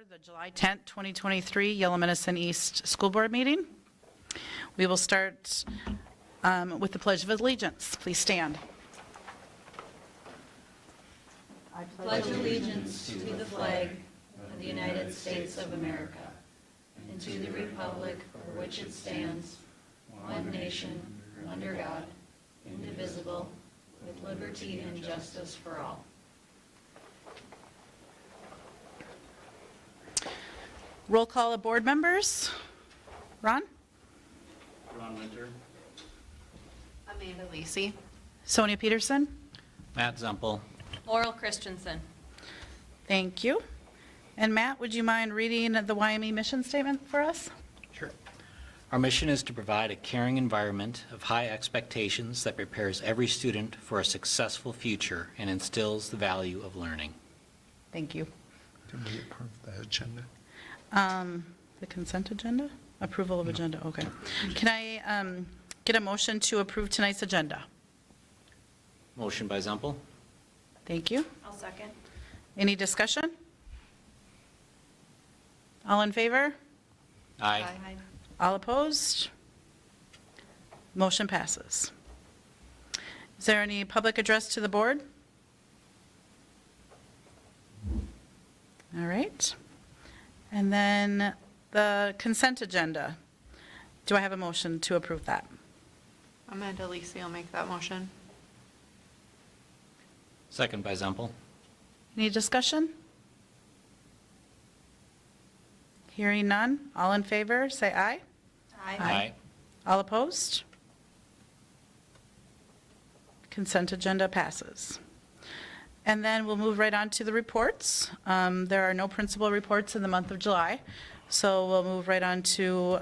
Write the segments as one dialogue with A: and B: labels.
A: the July 10th, 2023 Yellow Medicine East School Board meeting. We will start with the Pledge of Allegiance. Please stand.
B: I pledge allegiance to the flag of the United States of America and to the republic for which it stands, one nation, under God, indivisible, with liberty and justice for all.
A: Roll call of board members. Ron?
C: Ron Winter.
D: Amanda Lacey.
A: Sonia Peterson?
C: Matt Zempel.
D: Laurel Christensen.
A: Thank you. And Matt, would you mind reading the YME mission statement for us?
C: Sure. Our mission is to provide a caring environment of high expectations that prepares every student for a successful future and instills the value of learning.
A: Thank you.
E: Did we approve the agenda?
A: The consent agenda? Approval of agenda, okay. Can I get a motion to approve tonight's agenda?
C: Motion by Zempel.
A: Thank you.
D: I'll second.
A: Any discussion? All in favor?
C: Aye.
A: All opposed? Motion passes. Is there any public address to the board? All right. And then the consent agenda. Do I have a motion to approve that?
D: Amanda Lacey will make that motion.
C: Second by Zempel.
A: Any discussion? Hearing none. All in favor, say aye.
C: Aye.
A: All opposed? Consent agenda passes. And then we'll move right on to the reports. There are no principal reports in the month of July, so we'll move right on to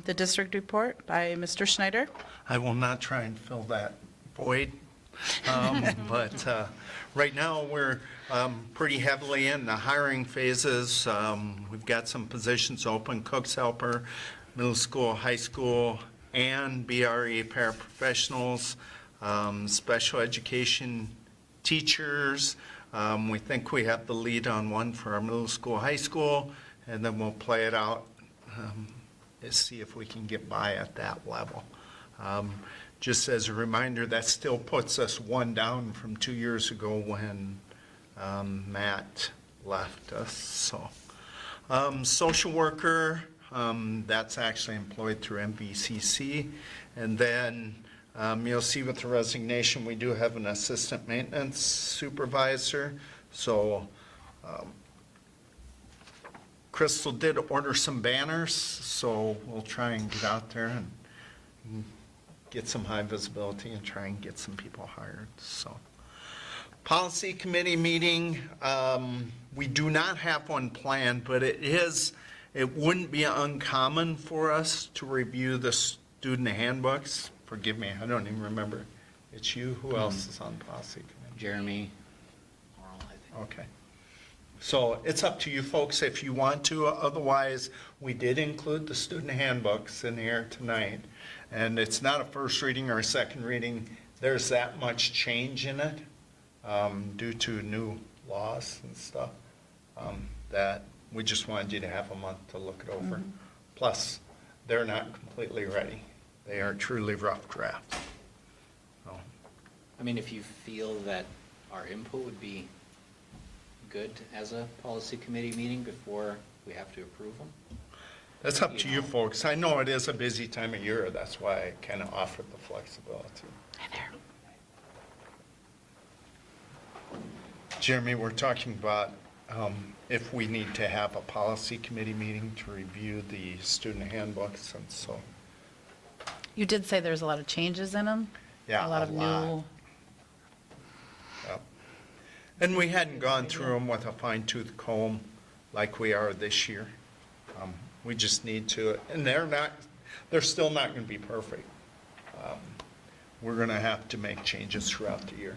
A: the district report by Mr. Schneider.
E: I will not try and fill that void, but right now we're pretty heavily in the hiring phases. We've got some positions open, cook's helper, middle school, high school, and BRE paraprofessionals, special education teachers. We think we have the lead on one for our middle school, high school, and then we'll play it out and see if we can get by at that level. Just as a reminder, that still puts us one down from 2 years ago when Matt left us. So, social worker, that's actually employed through MVCC. And then you'll see with the resignation, we do have an assistant maintenance supervisor. So Crystal did order some banners, so we'll try and get out there and get some high visibility and try and get some people hired. So, policy committee meeting, we do not have one planned, but it wouldn't be uncommon for us to review the student handbooks. Forgive me, I don't even remember. It's you. Who else is on policy committee?
C: Jeremy. Laurel, I think.
E: Okay. So it's up to you folks if you want to. Otherwise, we did include the student handbooks in here tonight. And it's not a first reading or a second reading. There's that much change in it due to new laws and stuff that we just wanted you to have a month to look it over. Mm-hmm. Plus, they're not completely ready. They are truly rough drafts. So.
C: I mean, if you feel that our input would be good as a policy committee meeting before we have to approve them.
E: That's up to you folks. I know it is a busy time of year. That's why I kind of offered the flexibility.
A: Hi there.
E: Jeremy, we're talking about if we need to have a policy committee meeting to review the student handbooks, and so.
A: You did say there's a lot of changes in them?
E: Yeah,
A: A lot of new.
E: Yep. And we hadn't gone through them with a fine-tooth comb like we are this year. We just need to, and they're still not going to be perfect. We're going to have to make changes throughout the year.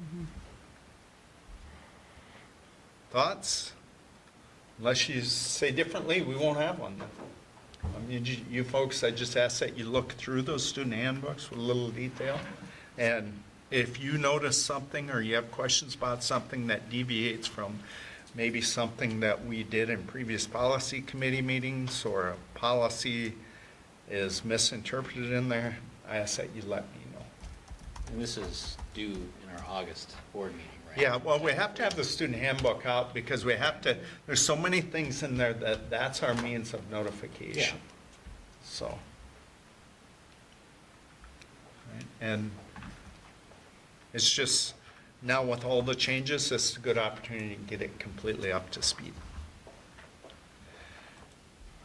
E: Mm-hmm. Thoughts? Unless you say differently, we won't have one. You folks, I just ask that you look through those student handbooks with a little detail. And if you notice something or you have questions about something that deviates from maybe something that we did in previous policy committee meetings or a policy is misinterpreted in there, I ask that you let me know.
C: And this is due in our August board meeting, right?
E: Yeah, well, we have to have the student handbook out because we have to, there's so many things in there that's our means of notification. So. Right, and it's just, now with all the changes, this is a good opportunity to get it completely up to speed.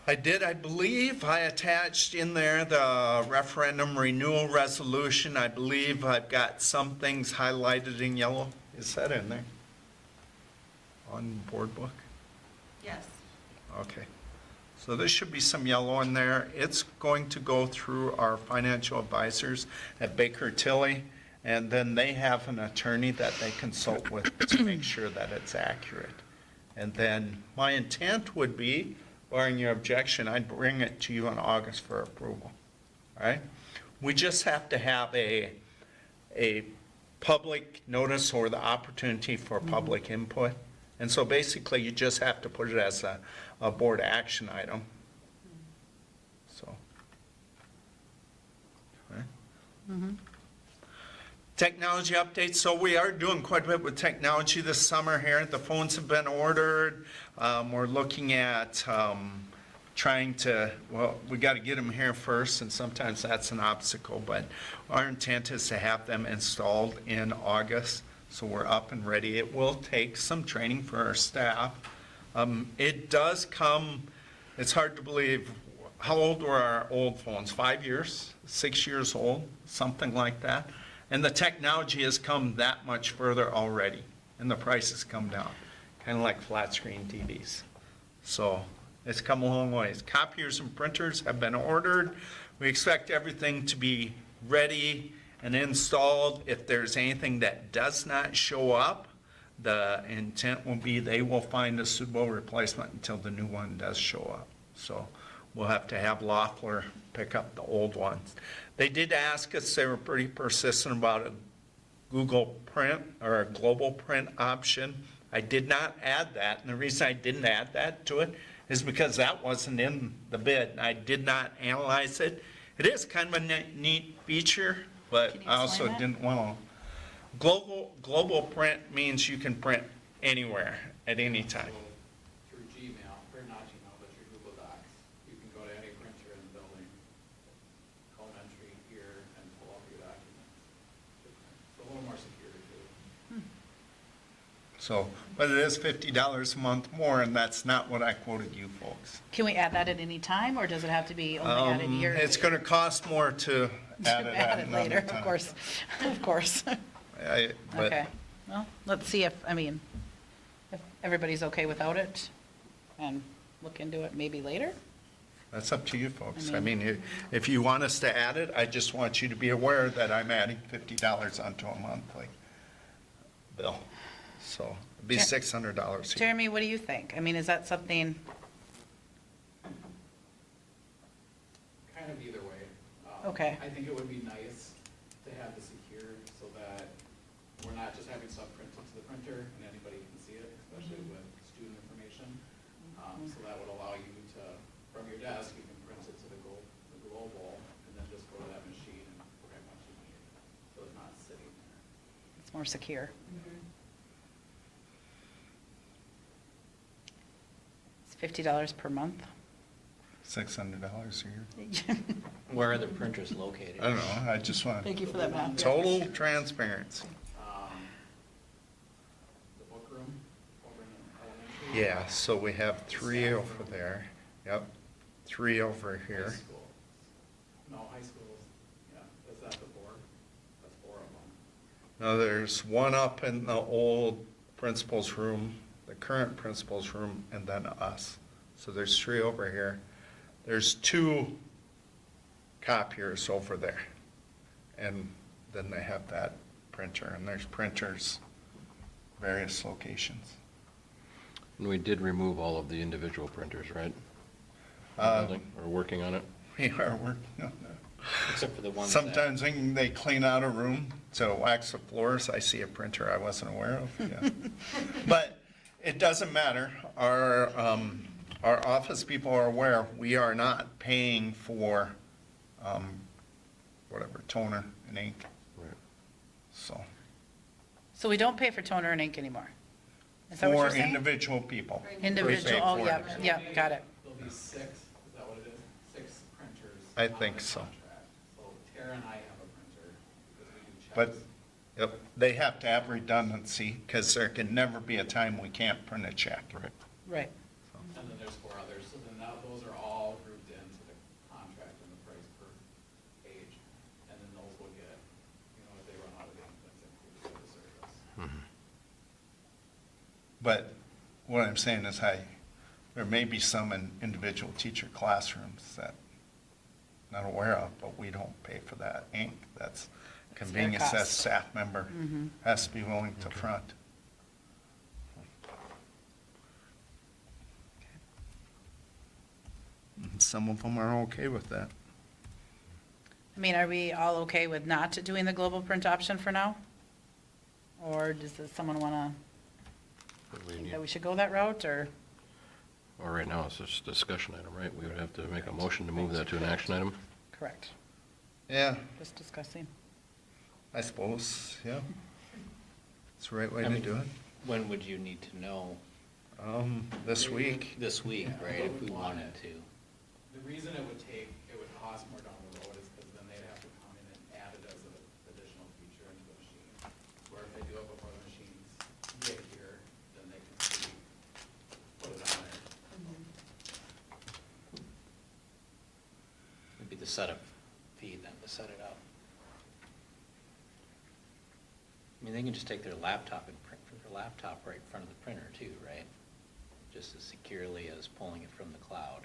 E: I believe I attached in there the referendum renewal resolution. I believe I've got some things highlighted in yellow. Is that in there? On board book?
B: Yes.
E: Okay. So there should be some yellow in there. It's going to go through our financial advisors at Baker Tilly, and then they have an attorney that they consult with to make sure that it's accurate. And then my intent would be, barring your objection, I'd bring it to you in August for approval. All right? We just have to have a public notice or the opportunity for public input. And so basically, you just have to put it as a board action item. So. All right. Technology updates, so we are doing quite a bit with technology this summer here. The phones have been ordered. We're looking at trying to, well, we got to get them here first, and sometimes that's an obstacle, but our intent is to have them installed in August, so we're up and ready. It will take some training for our staff. It does come, it's hard to believe, how old were our old phones? 5 years, 6 years old, something like that. And the technology has come that much further already, and the price has come down, kind of like flat screen TVs. So it's come a long ways. Copiers and printers have been ordered. We expect everything to be ready and installed. If there's anything that does not show up, the intent will be they will find a suitable replacement until the new one does show up. So we'll have to have Loeffler pick up the old ones. They did ask us, they were pretty persistent about a Google Print or a global print option. I did not add that, and the reason I didn't add that to it is because that wasn't in the bid. I did not analyze it. It is kind of a neat feature, but
A: Can you
E: I also
A: explain that?
E: didn't want to. Global print means you can print anywhere at any time.
F: Through Gmail, or not Gmail, but through Google Docs, you can go to any printer in the building, call entry here, and pull up your documents. It's a little more secure too.
E: So, but it is $50 a month more, and that's not what I quoted you folks.
A: Can we add that at any time, or does it have to be only added yearly?
E: It's going to cost more to add it at
A: Add it
E: another
A: later,
E: time.
A: of course, of course.
E: But
A: Okay, well, let's see if everybody's okay without it, and look into it maybe later.
E: that's up to you folks.
A: I
E: I mean, if you want us to add it, I just want you to be aware that I'm adding $50 onto a monthly bill. So it'd be
A: Yeah.
E: $600 a year.
A: Jeremy, what do you think? I mean, is that something,
F: Kind of either way.
A: Okay.
F: I think it would be nice to have the secure so that we're not just having stuff printed to the printer and anybody can see it, especially with student information. So that would allow you to, from your desk, you can print it to the global and then just go to that machine and print what you need. So it's not sitting there.
A: it's more secure? It's $50 per month?
E: $600 a year.
C: Where are the printers located?
E: I don't know, I just want
A: Thank you for that math.
E: total transparency.
F: The book room over in elementary.
E: Yeah, so we have 3 over there. Yep, 3 over
F: High
E: here.
F: school. No, high schools, yeah, is that the 4? That's 4 of them.
E: Now, there's 1 up in the old principal's room, the current principal's room, and then us. So there's 3 over here. There's 2 copiers over there. And then they have that printer, and there's printers, various locations.
G: And we did remove all of the individual printers, right?
E: Uh,
G: Or working on it?
E: We are working on that.
C: Except for the ones that.
E: Sometimes when they clean out a room to wax the floors, I see a printer I wasn't aware of, yeah. But it doesn't matter. Our office people are aware, we are not paying for, whatever, toner and ink.
G: Right.
E: So,
A: So we don't pay for toner and ink anymore? Is that what
E: for
A: you're saying?
E: individual people.
A: Individual, oh,
E: for
A: yeah,
E: individual.
A: yeah, got it.
F: There'll be 6, is that what it is? 6 printers.
E: I
F: on
E: think
F: the
E: so.
F: contract. So Tara and I have a printer because we do
E: But,
F: checks.
E: yep, they have to have redundancy, because there can never be a time we can't print a check.
G: Right.
A: Right.
F: And then there's 4 others, so then those are all grouped into the contract and the price per page. And then those will get, if they run out of ink, that's included in the service.
E: But what I'm saying is there may be some in individual teacher classrooms that I'm not aware of, but we don't pay for that ink. That's
A: their
E: convenience that
A: cost.
E: staff member has to be willing to front. And some of them are okay with that.
A: I mean, are we all okay with not doing the global print option for now? Or does someone want
G: But
A: to,
G: we
A: think
G: need-
A: that we should go that route, or?
G: Well, right now, it's just a discussion item, right? We would have to make a motion to move that to an action item.
A: Correct,
E: Yeah,
A: just discussing.
E: I suppose, yeah. It's the right way
C: I
E: to
C: mean-
E: do it.
C: When would you need to know?
E: This week.
C: This week, right, if we wanted to?
F: The reason it would cost more down the road is because then they'd have to come in and add it as an additional feature into the machine. Where if they do it before the machines get here, then they can see, put it on there.
C: It'd be the setup fee then to set it up. I mean, they can just take their laptop and print from their laptop right in front of the printer too, right? Just as securely as pulling it from the cloud.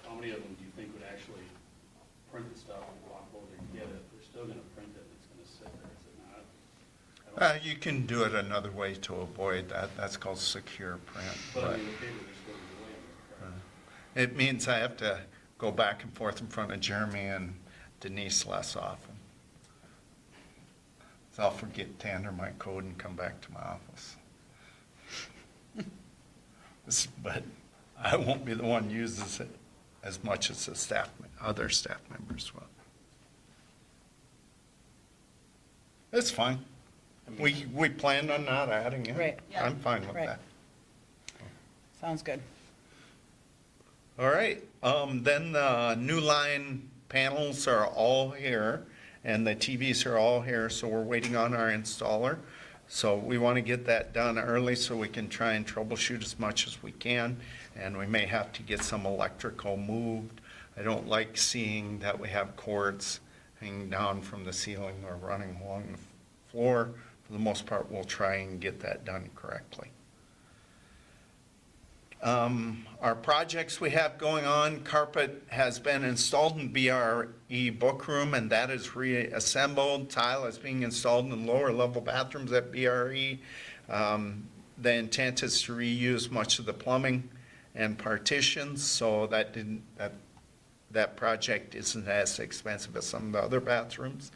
H: How many of them do you think would actually print the stuff and walk over and get it? They're still gonna print it, and it's gonna sit there, is it not? I don't-
E: You can do it another way to avoid that. That's called secure print.
H: But I
E: but-
H: mean, the papers are still gonna go in there, correct?
E: It means I have to go back and forth in front of Jeremy and Denise less often. So I'll forget to enter my code and come back to my office. But I won't be the one who uses it as much as the other staff members will. It's fine.
C: I mean-
E: We planned on not adding it.
A: Right.
E: I'm fine with
A: Right.
E: that.
A: Sounds good.
E: All right, then the new line panels are all here, and the TVs are all here, so we're waiting on our installer. So we want to get that done early so we can try and troubleshoot as much as we can, and we may have to get some electrical moved. I don't like seeing that we have cords hanging down from the ceiling or running along the floor. For the most part, we'll try and get that done correctly. Our projects we have going on, carpet has been installed in BRE book room, and that is reassembled. Tile is being installed in lower level bathrooms at BRE. The intent is to reuse much of the plumbing and partitions, so that project isn't as expensive as some of the other bathrooms.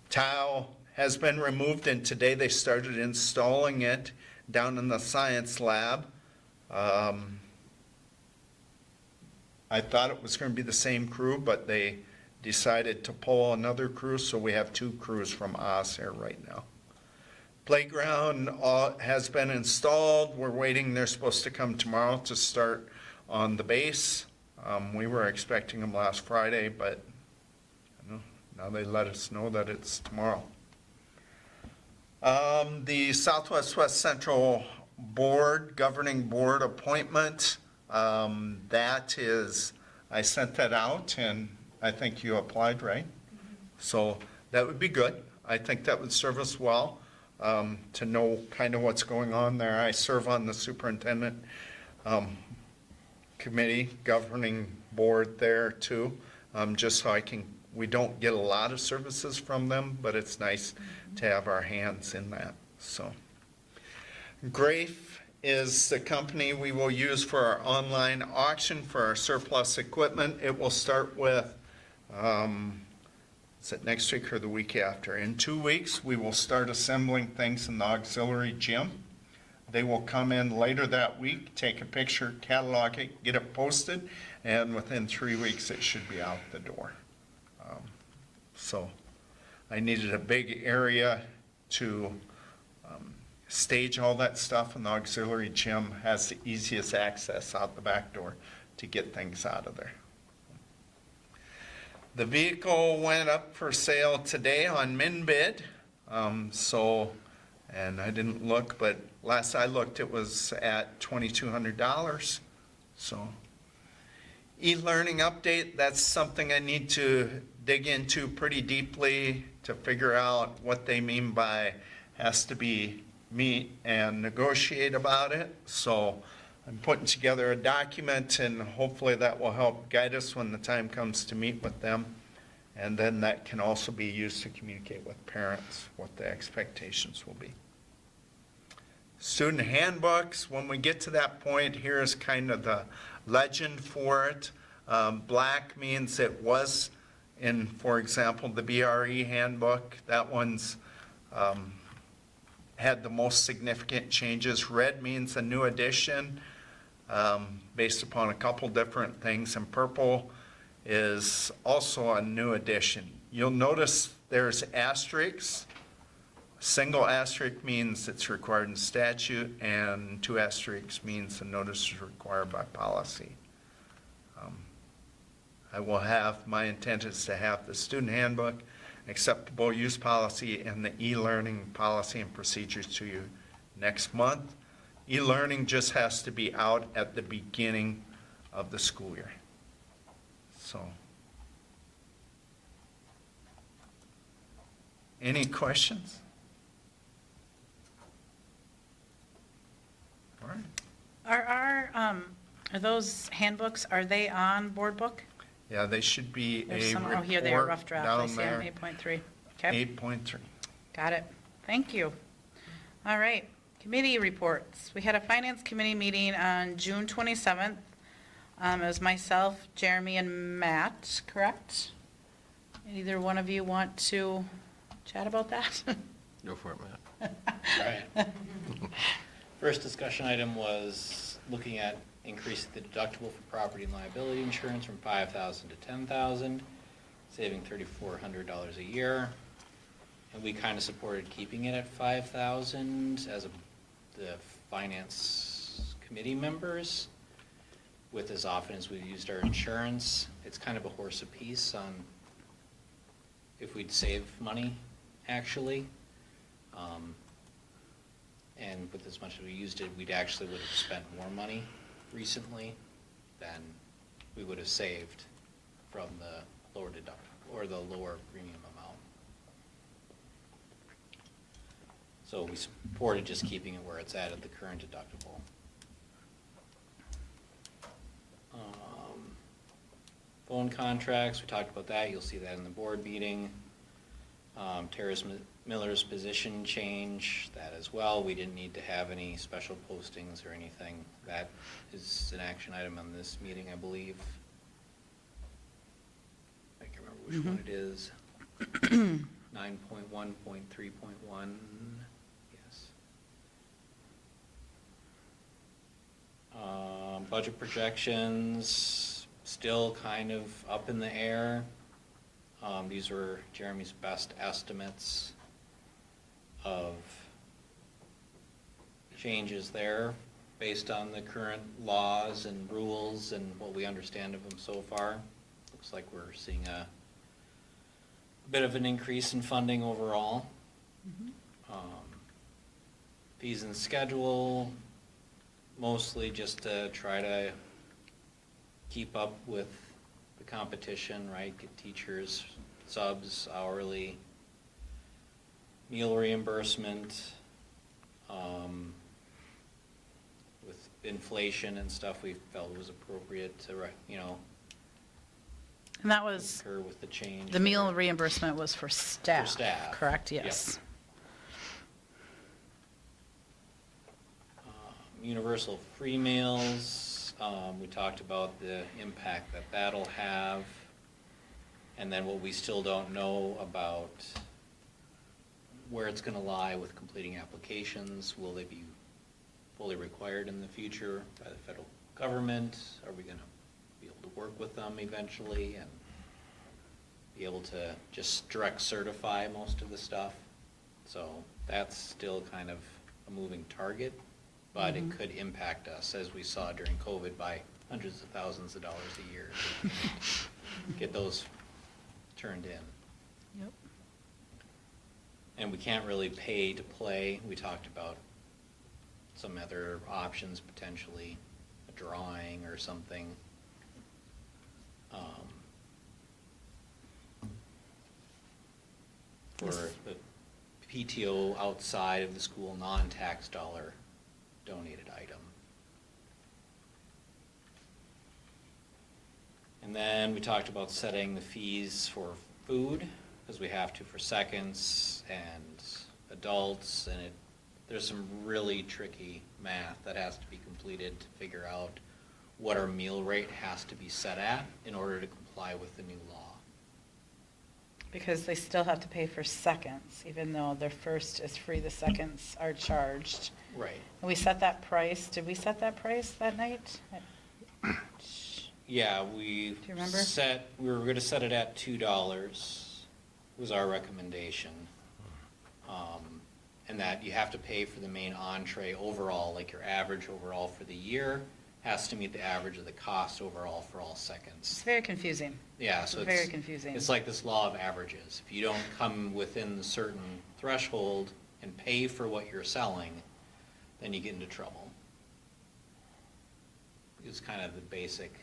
E: Tile has been removed, and today they started installing it down in the science lab. I thought it was going to be the same crew, but they decided to pull another crew, so we have 2 crews from Oz here right now. Playground has been installed. We're waiting. They're supposed to come tomorrow to start on the base. We were expecting them last Friday, but now they let us know that it's tomorrow. The Southwest West Central Board, Governing Board appointment, that is, I sent that out, and I think you applied, right? So that would be good. I think that would serve us well, to know kind of what's going on there. I serve on the superintendent committee, governing board there too, just so we don't get a lot of services from them, but it's nice to have our hands in that, so. Grafe is the company we will use for our online auction for our surplus equipment. It will start with Is it next week or the week after? In 2 weeks, we will start assembling things in the auxiliary gym. They will come in later that week, take a picture, catalog it, get it posted, and within 3 weeks, it should be out the door. So I needed a big area to stage all that stuff, and the auxiliary gym has the easiest access out the back door to get things out of there. The vehicle went up for sale today on MinBid. And I didn't look, but last I looked, it was at $2,200. So, e-learning update, that's something I need to dig into pretty deeply to figure out what they mean by has to be meet and negotiate about it. So I'm putting together a document, and hopefully that will help guide us when the time comes to meet with them. And then that can also be used to communicate with parents what the expectations will be. Student handbooks, when we get to that point, here's kind of the legend for it. Black means it was in, for example, the BRE handbook. That one's had the most significant changes. Red means a new edition based upon a couple different things, and purple is also a new edition. You'll notice there's asterisks. Single asterisk means it's required in statute, and 2 asterisks means the notice is required by policy. My intent is to have the student handbook, acceptable use policy, and the e-learning policy and procedures to you next month. E-learning just has to be out at the beginning of the school year. So, any questions? All right.
A: Are those handbooks, are they on board book?
E: Yeah, they should be
A: There's
E: a
A: some,
E: report
A: oh, here they are, rough draft, I
E: down
A: see them,
E: there.
A: 8.3. Okay,
E: 8.3.
A: got it. Thank you. All right, committee reports. We had a finance committee meeting on June 27th. It was myself, Jeremy, and Matt, correct? Either one of you want to chat about that?
G: Go for it, Matt.
C: All right. First discussion item was looking at increasing the deductible for property and liability insurance from $5,000 to $10,000, saving $3,400 a year. And we kind of supported keeping it at $5,000 as the finance committee members. With as often as we've used our insurance, it's kind of a horse apiece on if we'd save money, actually. And with as much as we used it, we'd actually would have spent more money recently than we would have saved from the lower deductible or the lower premium amount. So we supported just keeping it where it's at the current deductible. Phone contracts, we talked about that, you'll see that in the board meeting. Terrace Miller's position change, that as well, we didn't need to have any special postings or anything. That is an action item on this meeting, I believe. I can't remember which one it is. 9.1.3.1, yes. Budget projections, still kind of up in the air. These were Jeremy's best estimates of changes there based on the current laws and rules and what we understand of them so far. Looks like we're seeing a bit of an increase in funding overall. Fees and schedule, mostly just to try to keep up with the competition, right? Get teachers, subs, hourly, meal reimbursement. With inflation and stuff, we felt it was appropriate to,
A: And that was,
C: concur with the change.
A: the meal reimbursement was for staff.
C: staff,
A: Correct,
C: yep.
A: yes.
C: Universal free meals, we talked about the impact that that'll have. And then what we still don't know about where it's gonna lie with completing applications, will they be fully required in the future by the federal government? Are we gonna be able to work with them eventually and be able to just direct certify most of the stuff? So that's still kind of a moving target, but it could impact us, as we saw during COVID, by hundreds of thousands of dollars a year to get those turned in.
A: Yep.
C: And we can't really pay to play. We talked about some other options, potentially a drawing or something. For the PTO outside of the school, non-tax dollar donated item. And then we talked about setting the fees for food, because we have to for seconds and adults, and there's some really tricky math that has to be completed to figure out what our meal rate has to be set at in order to comply with the new law.
A: Because they still have to pay for seconds, even though their first is free, the seconds are charged.
C: Right.
A: And we set that price, did we set that price that night?
C: Yeah, we
A: Do you remember?
C: we were gonna set it at $2, was our recommendation. And that you have to pay for the main entree overall, like your average overall for the year has to meet the average of the cost overall for all
A: It's
C: seconds.
A: very confusing.
C: Yeah, so it's
A: Very confusing.
C: It's like this law of averages. If you don't come within the certain threshold and pay for what you're selling, then you get into trouble. It's kind of the basic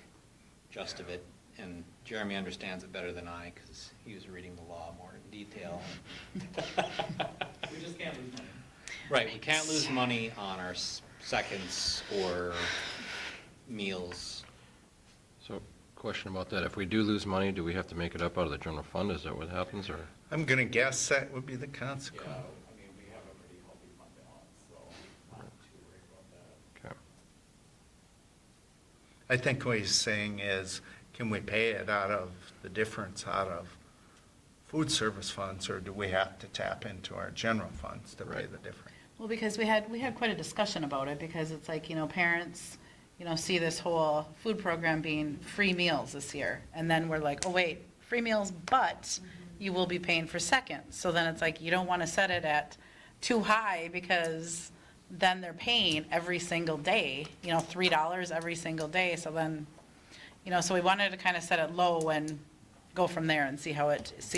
C: gist of it, and Jeremy understands it better than I, because he was reading the law more in detail.
F: We just can't lose money.
C: Right, we can't lose money on our seconds or meals.
G: So, question about that, if we do lose money, do we have to make it up out of the general fund? Is that what happens, or?
E: I'm going to guess that would be the
F: Yeah,
E: consequence.
F: I mean, we have a pretty healthy fund balance, so I'm not too worried about that.
G: Okay.
E: I think what he's saying is, can we pay it out of the difference out of food service funds, or do we have to tap into our general funds to pay
G: Right.
E: the difference?
A: Well, because we had quite a discussion about it, because it's like, parents, see this whole food program being free meals this year. And then we're like, oh, wait, free meals, but you will be paying for seconds. So then it's like, you don't want to set it at too high, because then they're paying every single day, $3 every single day. So then, so we wanted to kind of set it low and go from there and see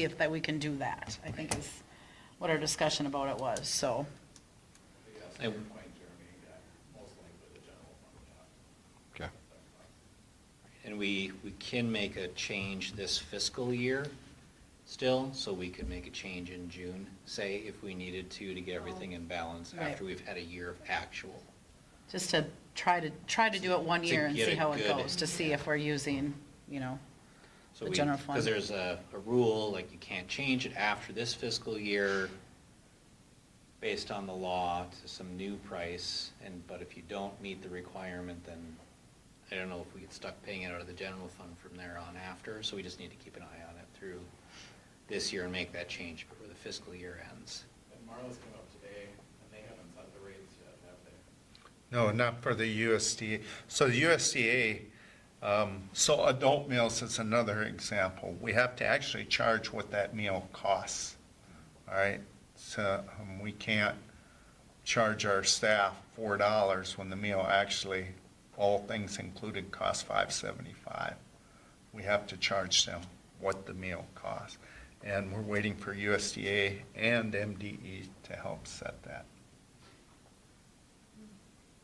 A: if that we can do that, I think is what our discussion about it was, so.
F: But yes,
C: And-
F: good point, Jeremy, that most likely the general fund, yeah.
G: Okay.
C: And we can make a change this fiscal year still, so we could make a change in June, say, if we needed to get everything in balance
A: Right.
C: after we've had a year of actual.
A: Just to try to do it one
C: To
A: year and
C: get
A: see
C: it
A: how it
C: good.
A: goes, to see if we're using,
C: So
A: the
C: we,
A: general fund.
C: because there's a rule, like you can't change it after this fiscal year based on the law to some new price, but if you don't meet the requirement, then I don't know if we get stuck paying it out of the general fund from there on after, so we just need to keep an eye on it through this year and make that change before the fiscal year ends.
F: And Marla's came up today, and they haven't set the rates yet, have they?
E: No, not for the USDA. So the USDA, so adult meals is another example. We have to actually charge what that meal costs, all right? So we can't charge our staff $4 when the meal actually, all things included, costs $5.75. We have to charge them what the meal costs. And we're waiting for USDA and MDE to help set that.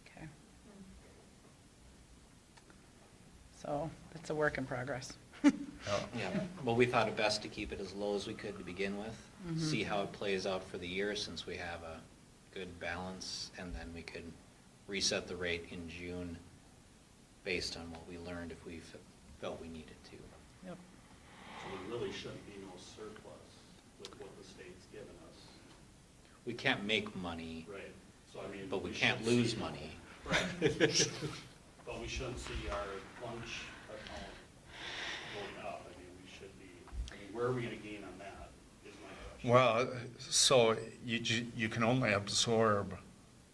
A: Okay. So that's a work in progress.
C: Yeah, well, we thought it best to keep it as low as we could to begin with, see how it plays out for the year, since we have a good balance, and then we could reset the rate in June based on what we learned if we felt we needed to.
A: Yep.
H: So there really shouldn't be no surplus with what the state's given us.
C: We can't make money,
H: Right. So I mean.
C: but we can't
H: should
C: lose
H: see-
C: money.
H: Right. But we shouldn't see our lunch account going up. I mean, we should be, I mean, where are we gonna gain on that, is my question.
E: Well, so you can only absorb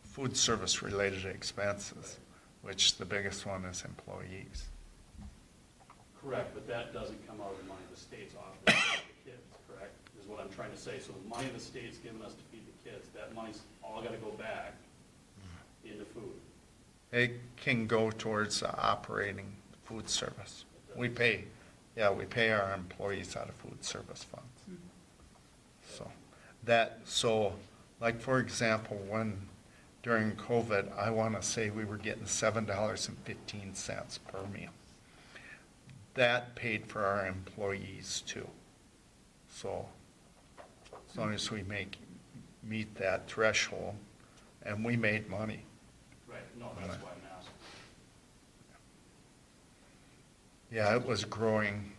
E: food service related expenses, which the biggest one is employees.
H: Correct, but that doesn't come out of the money the state's offering to the kids, correct? Is what I'm trying to say. So the money the state's giving us to feed the kids, that money's all gotta go back into food.
E: It can go towards operating food service. We pay our employees out of food service funds. So like for example, during COVID, I want to say we were getting $7.15 per meal. That paid for our employees too. So as long as we meet that threshold, and we made money.
H: Right, no, that's why I'm asking.
E: Yeah, it was growing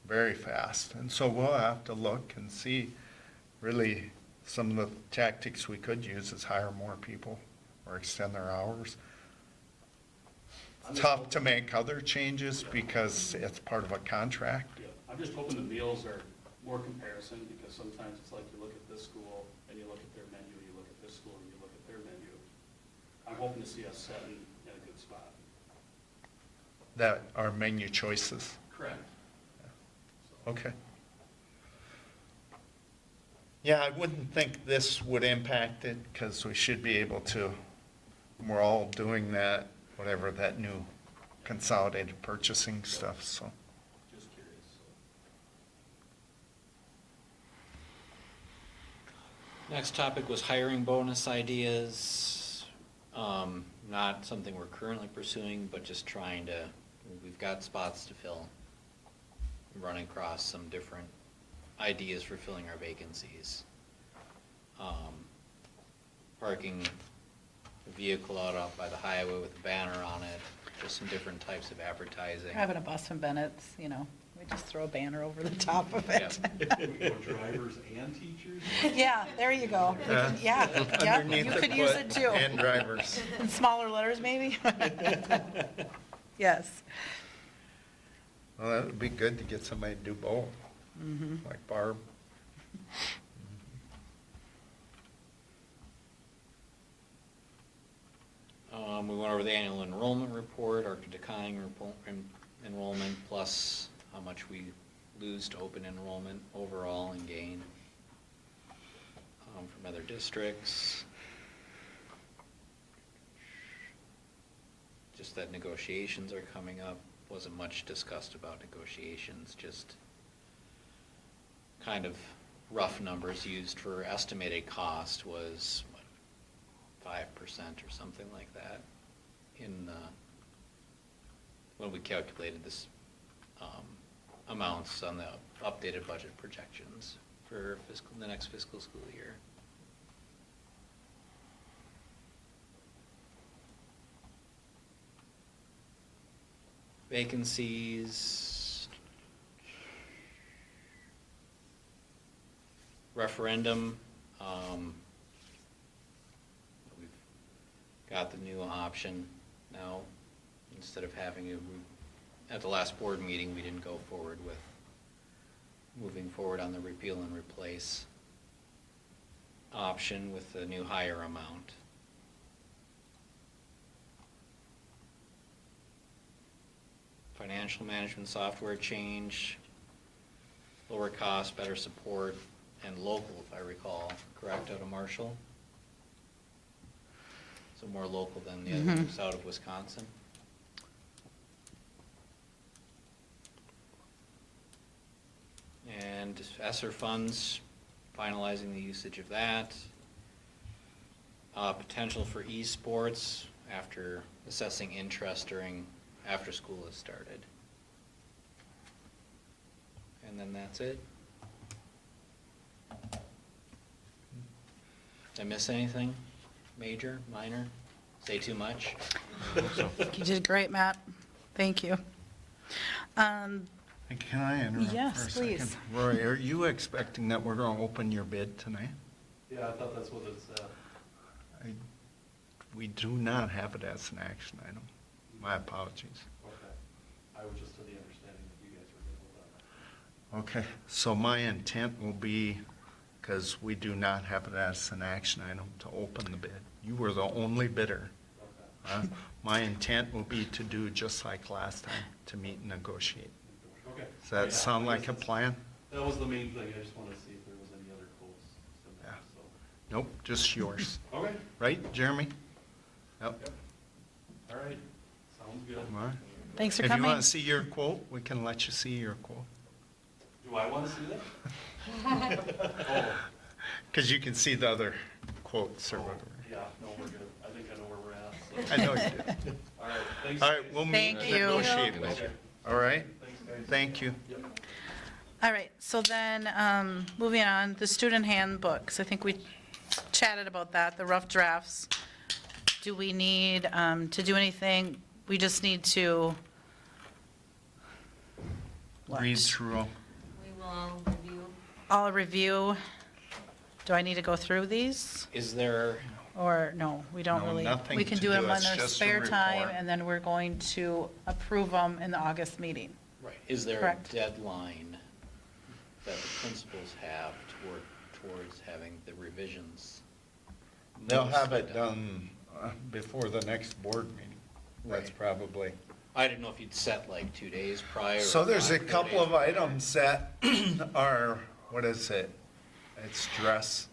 E: very fast. And so we'll have to look and see, really, some of the tactics we could use is hire more people or extend their hours. Tough to make other changes because it's part of a contract.
H: Yeah, I'm just hoping the meals are more comparison, because sometimes it's like you look at this school and you look at their menu, you look at this school and you look at their menu. I'm hoping to see us set in a good spot.
E: That are menu choices.
H: Correct.
E: Okay. Yeah, I wouldn't think this would impact it because we should be able to, we're all doing that, whatever that new consolidated purchasing stuff, so.
H: Just curious.
C: Next topic was hiring bonus ideas. Not something we're currently pursuing, but just trying to, we've got spots to fill. Running across some different ideas for filling our vacancies. Parking a vehicle out by the highway with a banner on it, just some different types of advertising.
A: Having a bus from Bennett's, we just throw a banner over the top of it.
F: Drivers and teachers?
A: Yeah, there you go. Yeah,
E: Underneath
A: you
E: the
A: could use
E: foot
A: it too.
E: and drivers.
A: In smaller letters, maybe? Yes.
E: Well, that would be good to get somebody to do both, like Barb.
C: We went over the annual enrollment report, our declining enrollment, plus how much we lose to open enrollment overall and gain from other districts. Just that negotiations are coming up. Wasn't much discussed about negotiations, just kind of rough numbers used for estimated cost was, 5% or something like that in when we calculated this amounts on the updated budget projections for the next fiscal school year. Vacancies, referendum, we've got the new option now. Instead of having at the last board meeting, we didn't go forward with moving forward on the repeal and replace option with the new higher amount. Financial management software change, lower cost, better support, and local, if I recall, correct, out of Marshall? So more local than the other ones out of Wisconsin? And ESSER funds, finalizing the usage of that. Potential for esports after assessing interest after school has started. And then that's it. Did I miss anything? Major, minor? Say too much?
A: You did great, Matt. Thank you.
E: Can I interrupt for a
A: Yes,
E: second?
A: please.
E: Roy, are you expecting that we're going to open your bid tonight?
F: Yeah, I thought that's what it said.
E: We do not have it as an action item. My apologies.
F: Okay. I was just to the understanding that you guys were going to hold
E: Okay, so my intent will be, because we do not have it as an action item, to open the bid. You were the only bidder. My intent will be to do just like last time, to meet and negotiate.
H: Okay.
E: Does that
H: Yeah,
E: sound
H: I
E: like a
H: guess
E: plan?
H: That was the main thing, I just wanted to see if there was any other quotes.
E: Yeah. Nope, just yours.
H: So, okay,
E: Right, Jeremy? Yep.
H: yep. All right, sounds good.
E: All right.
A: Thanks for
E: If you
A: coming.
E: want to see your quote, we can let you see your quote.
H: Do I want to see that? Oh,
E: Because you can see the other quotes or
H: oh,
E: whatever.
H: yeah, no, we're good. I think I know where we're at. so.
E: I know you did.
H: All right, thanks.
E: All right,
H: guys.
E: we'll meet
A: Thank
E: and
A: you.
E: negotiate with you. All right?
H: Thanks, guys.
E: Thank you.
H: Yep.
A: All right, so then, moving on, the student handbooks. I think we chatted about that, the rough drafts. Do we need to do anything? We just need to. What?
E: Read through 'em.
B: We will all review.
A: All review. Do I need to go through these?
C: Is there,
A: Or, no, we don't
E: No,
A: really?
E: nothing
A: We can
E: to
A: do
E: do,
A: them on
E: it's
A: their
E: just a
A: spare time,
E: report.
A: and then we're going to approve them in the August meeting.
C: right, is there a
A: Correct.
C: deadline that the principals have towards having the revisions?
E: They'll have
C: noticed
E: it done before the next board meeting. That's
C: Right.
E: probably.
C: I didn't know if you'd set like 2 days prior.
E: So
C: or
E: there's a
C: 5
E: couple
C: days
E: of
C: prior.
E: items that are, what is it? It's dress.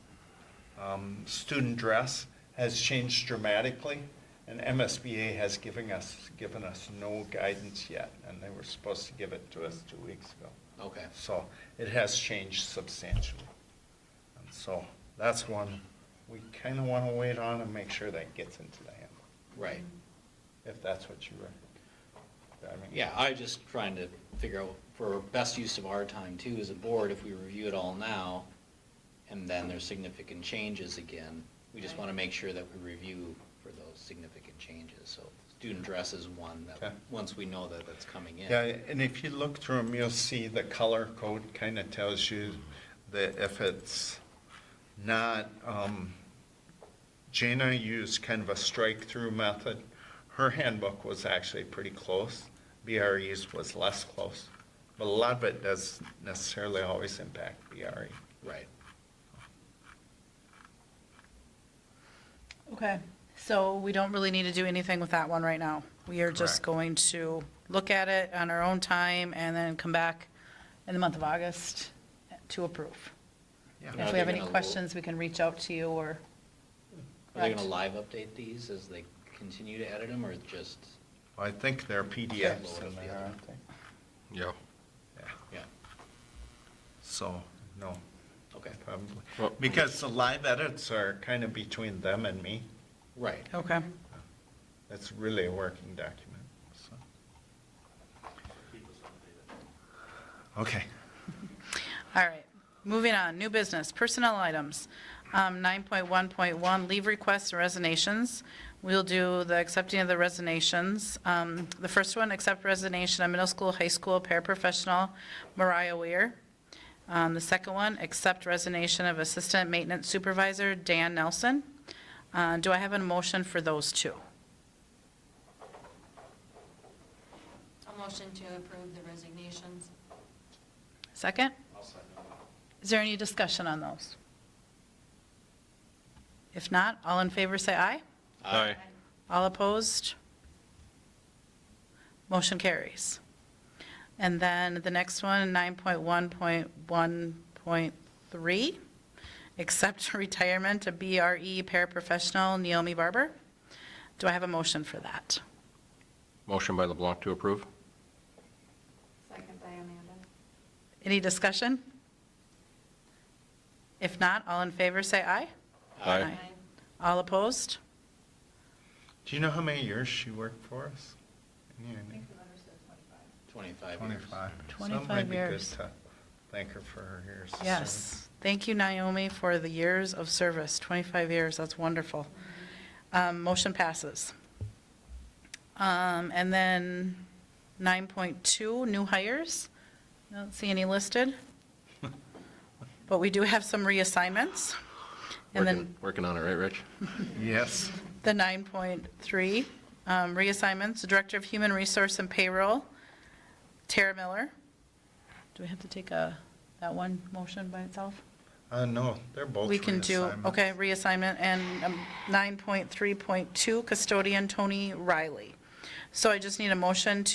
E: Student dress has changed dramatically, and MSBA has given us no guidance yet, and they were supposed to give it to us 2 weeks ago.
C: Okay,
E: So it has changed substantially. And so that's one we kind of want to wait on and make sure that gets into the handbook,
C: right.
E: if that's what you recommend. I mean,
C: Yeah, I just trying to figure out for best use of our time too as a board, if we review it all now, and then there's significant changes again, we just want to make sure that we review for those significant changes. So student dress is one that,
E: Okay.
C: once we know that that's coming in.
E: Yeah, and if you look through them, you'll see the color code kind of tells you that if it's not, Jana used kind of a strike-through method. Her handbook was actually pretty close. BRE's was less close. But a lot of it doesn't necessarily always impact BRE.
C: Right.
A: Okay, so we don't really need to do anything with that one right now. We are just
E: Correct.
A: going to look at it on our own time and then come back in the month of August to approve.
E: Yeah.
A: If
C: Are
A: we
C: they
A: have any
C: gonna-
A: questions, we can reach out to you or.
C: Are they
A: Correct.
C: gonna live update these as they continue to edit them, or just,
E: I think they're PDFs in there, aren't they?
G: Yeah.
E: Yeah.
C: yeah,
E: So, no,
C: okay,
E: probably.
G: Well-
E: Because the live edits are kind of between them and me.
C: right.
A: Okay,
E: It's really a working document, so.
H: Keep us updated.
E: Okay.
A: all right. Moving on, new business, personnel items. 9.1.1, leave requests and resignations. We'll do the accepting of the resignations. The first one, accept resignation of middle school, high school paraprofessional Mariah Weir. The second one, accept resignation of assistant maintenance supervisor Dan Nelson. Do I have a motion for those two?
B: A motion to approve the resignations.
A: Second?
H: I'll second that.
A: Is there any discussion on those? If not, all in favor say aye.
G: Aye.
A: All opposed? Motion carries. And then the next one, 9.1.1.3, accept retirement of BRE paraprofessional Naomi Barber. Do I have a motion for that?
G: Motion by LeBlanc to approve?
D: Second by Amanda.
A: Any discussion? If not, all in favor say aye.
G: Aye.
A: All opposed?
E: Do you know how many years she worked for us? Any idea?
C: 25 years.
E: 25. So it
A: 25
E: might be good
A: years.
E: to thank her for her years. of service.
A: Yes. Thank you, Naomi, for the years of service, 25 years, that's wonderful. Motion passes. And then 9.2, new hires. I don't see any listed. But we do have some reassignments. And then
G: Working on it, right, Rich?
E: Yes.
A: the 9.3, reassignments, Director of Human Resource and Payroll, Tara Miller. Do we have to take that one motion by itself?
E: No, they're both
A: We can do,
E: reassignments.
A: okay, reassignment, and 9.3.2 custodian Tony Riley. So I just need a motion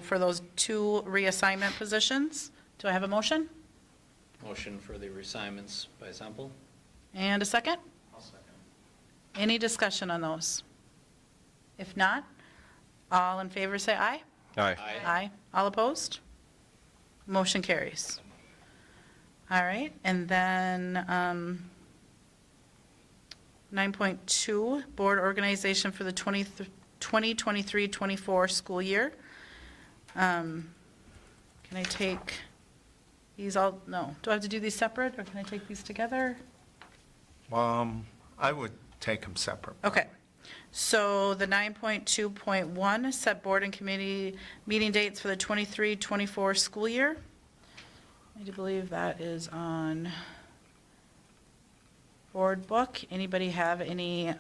A: for those 2 reassignment positions. Do I have a motion?
C: Motion for the reassignments by Semple?
A: And a second?
F: I'll second.
A: Any discussion on those? If not, all in favor say aye.
G: Aye.
A: Aye. All opposed? Motion carries. All right, and then 9.2, board organization for the 2023-24 school year. Can I take these all, no, do I have to do these separate, or can I take these together?
E: I would take them separate.
A: Okay, so the 9.2.1, set board and committee meeting dates for the 23-24 school year. I do believe that is on board book. Anybody have any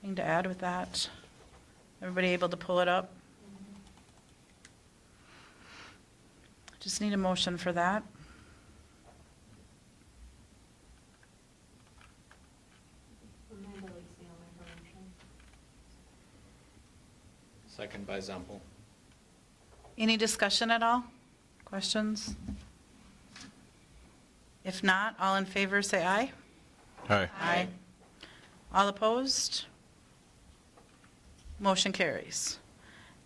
A: thing to add with that? Everybody able to pull it up? Just need a motion for that.
D: Amanda Lee's the only motion.
C: Second by Semple.
A: Any discussion at all? Questions? If not, all in favor say aye.
G: Aye.
A: Aye. All opposed? Motion carries.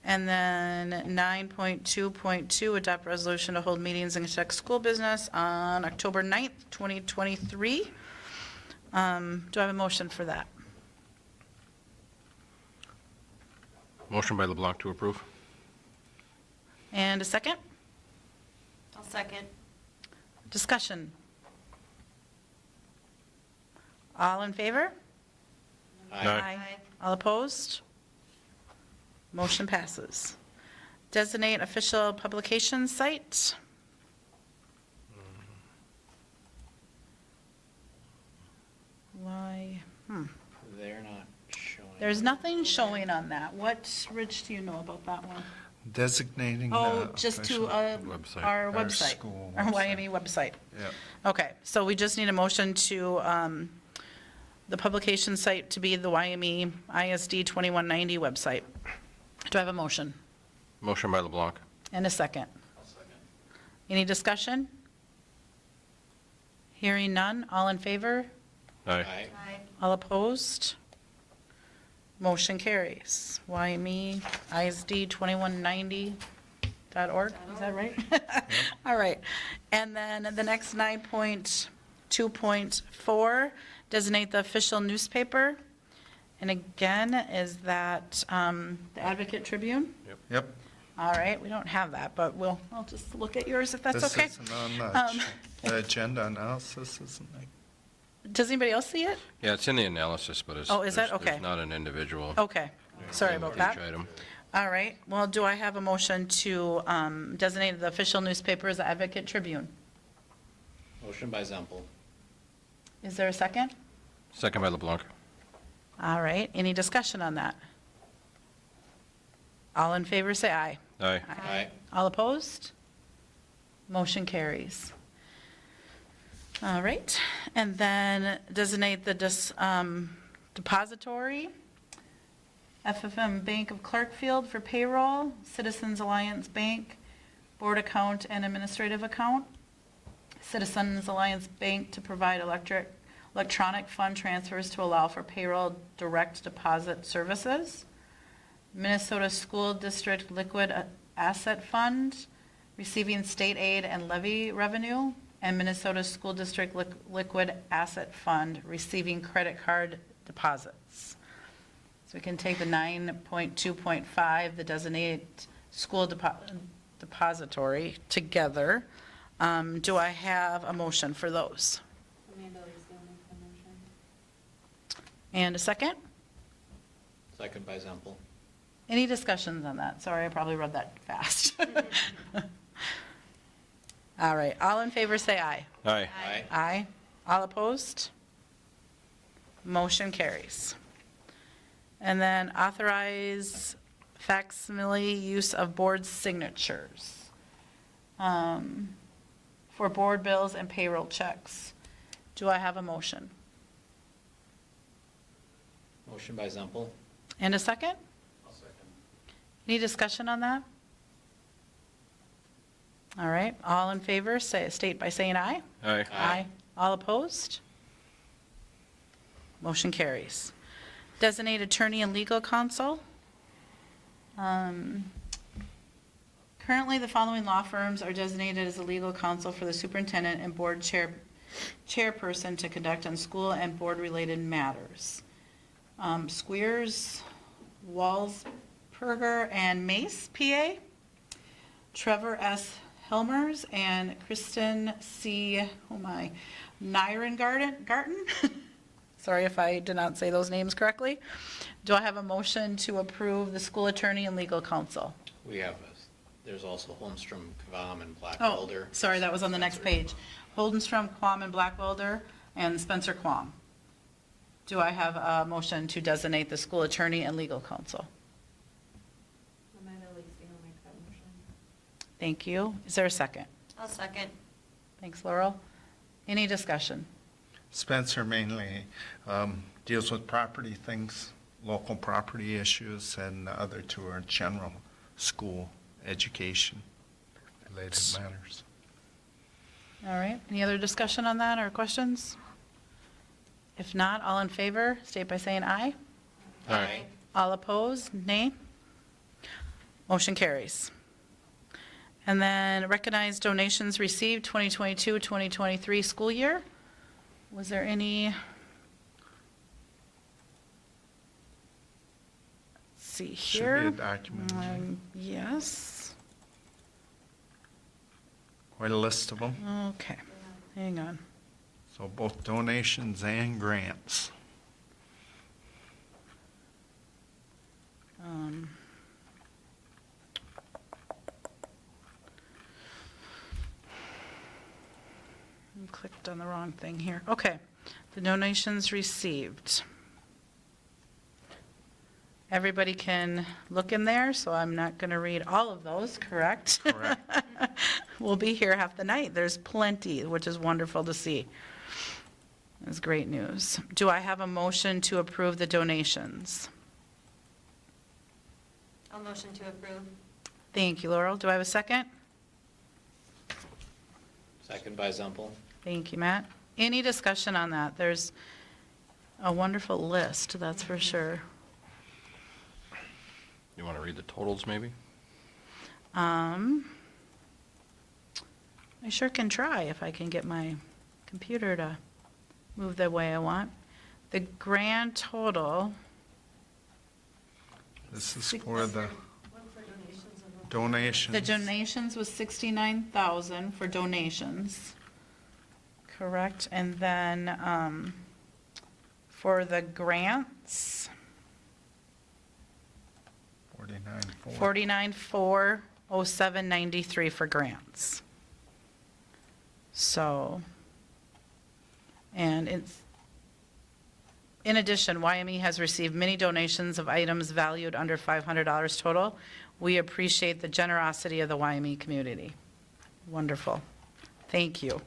A: And then 9.2.2, adopt resolution to hold meetings and conduct school business on October 9th, 2023. Do I have a motion for that?
G: Motion by LeBlanc to approve.
A: And a second?
B: I'll second.
A: Discussion? All in favor?
G: Aye.
A: All opposed? Motion passes. Designate official publication site. Why,
C: They're not showing.
A: there's nothing showing on that. What, Rich, do you know about that one?
E: Designating the
A: Oh, just to
E: official-
G: Website.
A: our
E: Our
A: website,
E: school
A: our
E: website.
A: YME website.
E: Yep.
A: Okay, so we just need a motion to, the publication site to be the YME ISD 2190 website. Do I have a motion?
G: Motion by LeBlanc.
A: And a second.
F: I'll second.
A: Any discussion? Hearing none, all in favor?
G: Aye.
B: Aye.
A: All opposed? Motion carries. YME ISD 2190.org, is that right? All right. And then the next 9.2.4, designate the official newspaper. And again, is that the Advocate Tribune?
E: Yep.
A: All right, we don't have that, but I'll just look at yours if that's
E: This
A: okay.
E: isn't on
A: Um,
E: the agenda analysis, isn't it?
A: Does anybody else see it?
G: Yeah, it's in the analysis, but it's.
A: Oh, is that?
G: there's-
A: Okay.
G: There's not an individual.
A: Okay, sorry
G: thing
A: about
G: with
A: that.
G: Each item.
A: All right, well, do I have a motion to designate the official newspaper as the Advocate Tribune?
C: Motion by Semple.
A: Is there a second?
G: Second by LeBlanc.
A: All right, any discussion on that? All in favor, say aye.
G: Aye.
C: Aye.
A: All opposed? Motion carries. All right, and then designate the depository, FFM Bank of Clarkfield for payroll, Citizens Alliance Bank, board account and administrative account, Citizens Alliance Bank to provide electronic fund transfers to allow for payroll direct deposit services, Minnesota School District Liquid Asset Fund, receiving state aid and levy revenue, and Minnesota School District Liquid Asset Fund, receiving credit card deposits. So we can take the 9.2.5, the designated school depository together. Do I have a motion for those?
D: Amanda Lee's the only motion.
A: And a second?
C: Second by Semple.
A: Any discussions on that? Sorry, I probably read that fast. All right, all in favor say aye.
G: Aye.
C: Aye.
A: Aye. All opposed? Motion carries. And then authorize facsimile use of board signatures. for board bills and payroll checks. Do I have a motion?
C: Motion by Zempel.
A: And a second?
H: I'll second.
A: Any discussion on that? All right, all in favor, state by saying aye.
G: Aye.
C: Aye.
A: All opposed? Motion carries. Designate attorney and legal counsel. Currently, the following law firms are designated as a legal counsel for the superintendent and board chairperson to conduct on school and board-related matters. Squeers, Walsperger, and Mace, PA. Trevor S. Helmers and Kristen C. Nyrengarten. Sorry if I did not say those names correctly. Do I have a motion to approve the school attorney and legal counsel?
C: We have, there's also Holmstrom, Kavam, and
A: Oh,
C: Blackwelder.
A: sorry, that was on the next page. Holdenstrom, Quam, and Blackwelder, and Spencer Quam. Do I have a motion to designate the school attorney and legal counsel?
D: Amanda Lacey will make that motion.
A: Thank you. Is there a second?
B: I'll second.
A: Thanks, Laurel. Any discussion?
E: Spencer mainly deals with property things, local property issues, and the other two are general school education related matters.
A: All right, any other discussion on that or questions? If not, all in favor, state by saying aye.
G: Aye.
A: All opposed, nay. Motion carries. And then recognize donations received 2022-2023 school year. Was there any? Let's see
E: Should
A: here.
E: be a document.
A: Yes.
E: Quite a list of them.
A: Okay, hang on.
E: So both donations and grants. I clicked on the wrong thing here. Okay, the donations received. Everybody can look in there, so I'm not going to read all of those, correct? Correct.
A: We'll be here half the night. There's plenty, which is wonderful to see. That's great news. Do I have a motion to approve the donations?
B: I'll motion to approve.
A: Thank you, Laurel. Do I have a second?
C: Second by Zempel.
A: Thank you, Matt. Any discussion on that? There's a wonderful list, that's for sure.
G: You want to read the totals, maybe?
A: I sure can try if I can get my computer to move the way I want. The grand total,
E: This is for the
D: What for donations and what?
E: donations.
A: the donations was 69,000 for donations, correct? And then for the grants,
E: 49,400.
A: 49,407.93 for grants. So, and it's, in addition, YME has received many donations of items valued under $500 total. We appreciate the generosity of the YME community. Wonderful. Thank you.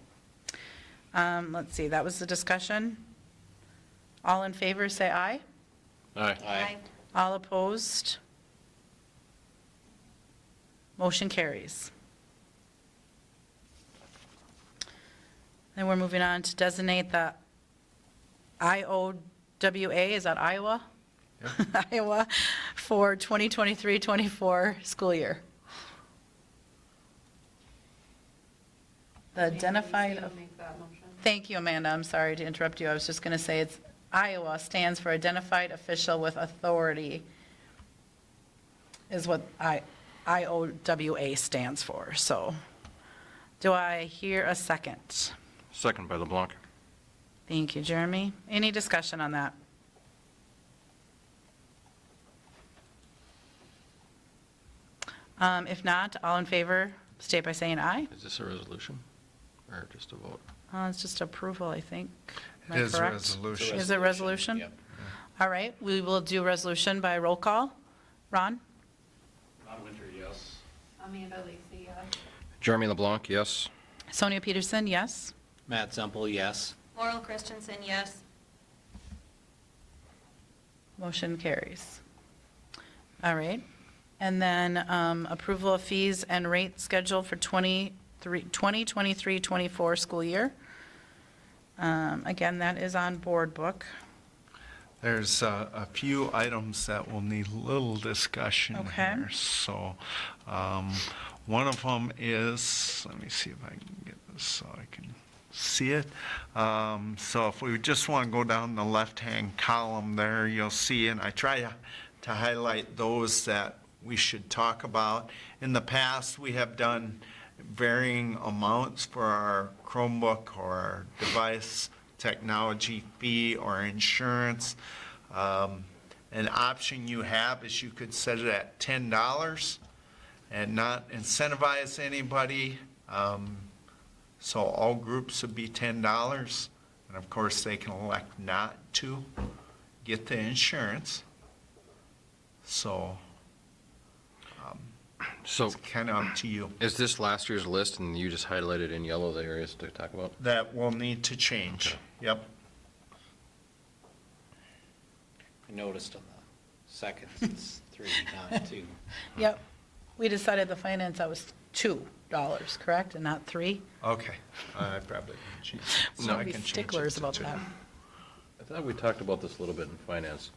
A: Let's see, that was the discussion. All in favor, say aye.
G: Aye.
A: All opposed? Motion carries. Then we're moving on to designate the IOWA, is that Iowa? Iowa, for 2023-24 school year. The
D: Amanda
A: identified,
D: Lacey will make that motion.
A: thank you, Amanda, I'm sorry to interrupt you. I was just going to say it's Iowa stands for Identified Official with Authority, is what IOWA stands for. So do I hear a second?
G: Second by LeBlanc.
A: Thank you, Jeremy. Any discussion on that? If not, all in favor, state by saying aye.
G: Is this a resolution or just a vote?
A: It's just approval, I think. Am I
E: It is a
A: correct?
E: resolution.
A: Is it a resolution?
C: Yep.
A: All right, we will do resolution by roll call. Ron?
H: Ron Winter, yes.
D: Amanda Lacey, yes.
G: Jeremy LeBlanc, yes.
A: Sonia Peterson, yes.
C: Matt Zemple, yes.
B: Laurel Christensen, yes.
A: Motion carries. All right. And then approval of fees and rate schedule for 2023-24 school year. Again, that is on board book.
E: There's a few items that will need a little discussion
A: Okay.
E: here. So, one of them is, let me see if I can get this so I can see it. So if we just want to go down the left-hand column there, you'll see, and I try to highlight those that we should talk about. In the past, we have done varying amounts for our Chromebook or our device technology fee or insurance. An option you have is you could set it at $10 and not incentivize anybody. So all groups would be $10. And of course, they can elect not to get the insurance. So
G: So
E: it's kind of up to you.
G: is this last year's list and you just highlighted in yellow the areas to talk about?
E: That will need to change.
G: Okay.
E: Yep.
C: I noticed on the seconds, it's 3, not 2.
A: Yep. We decided the finance, that was $2, correct, and not 3?
E: Okay. I probably can change it. So
A: We'll
E: I
A: be
E: can change it
A: sticklers
E: to
A: about
E: 2.
A: that.
G: I thought we talked about this a little bit in finance.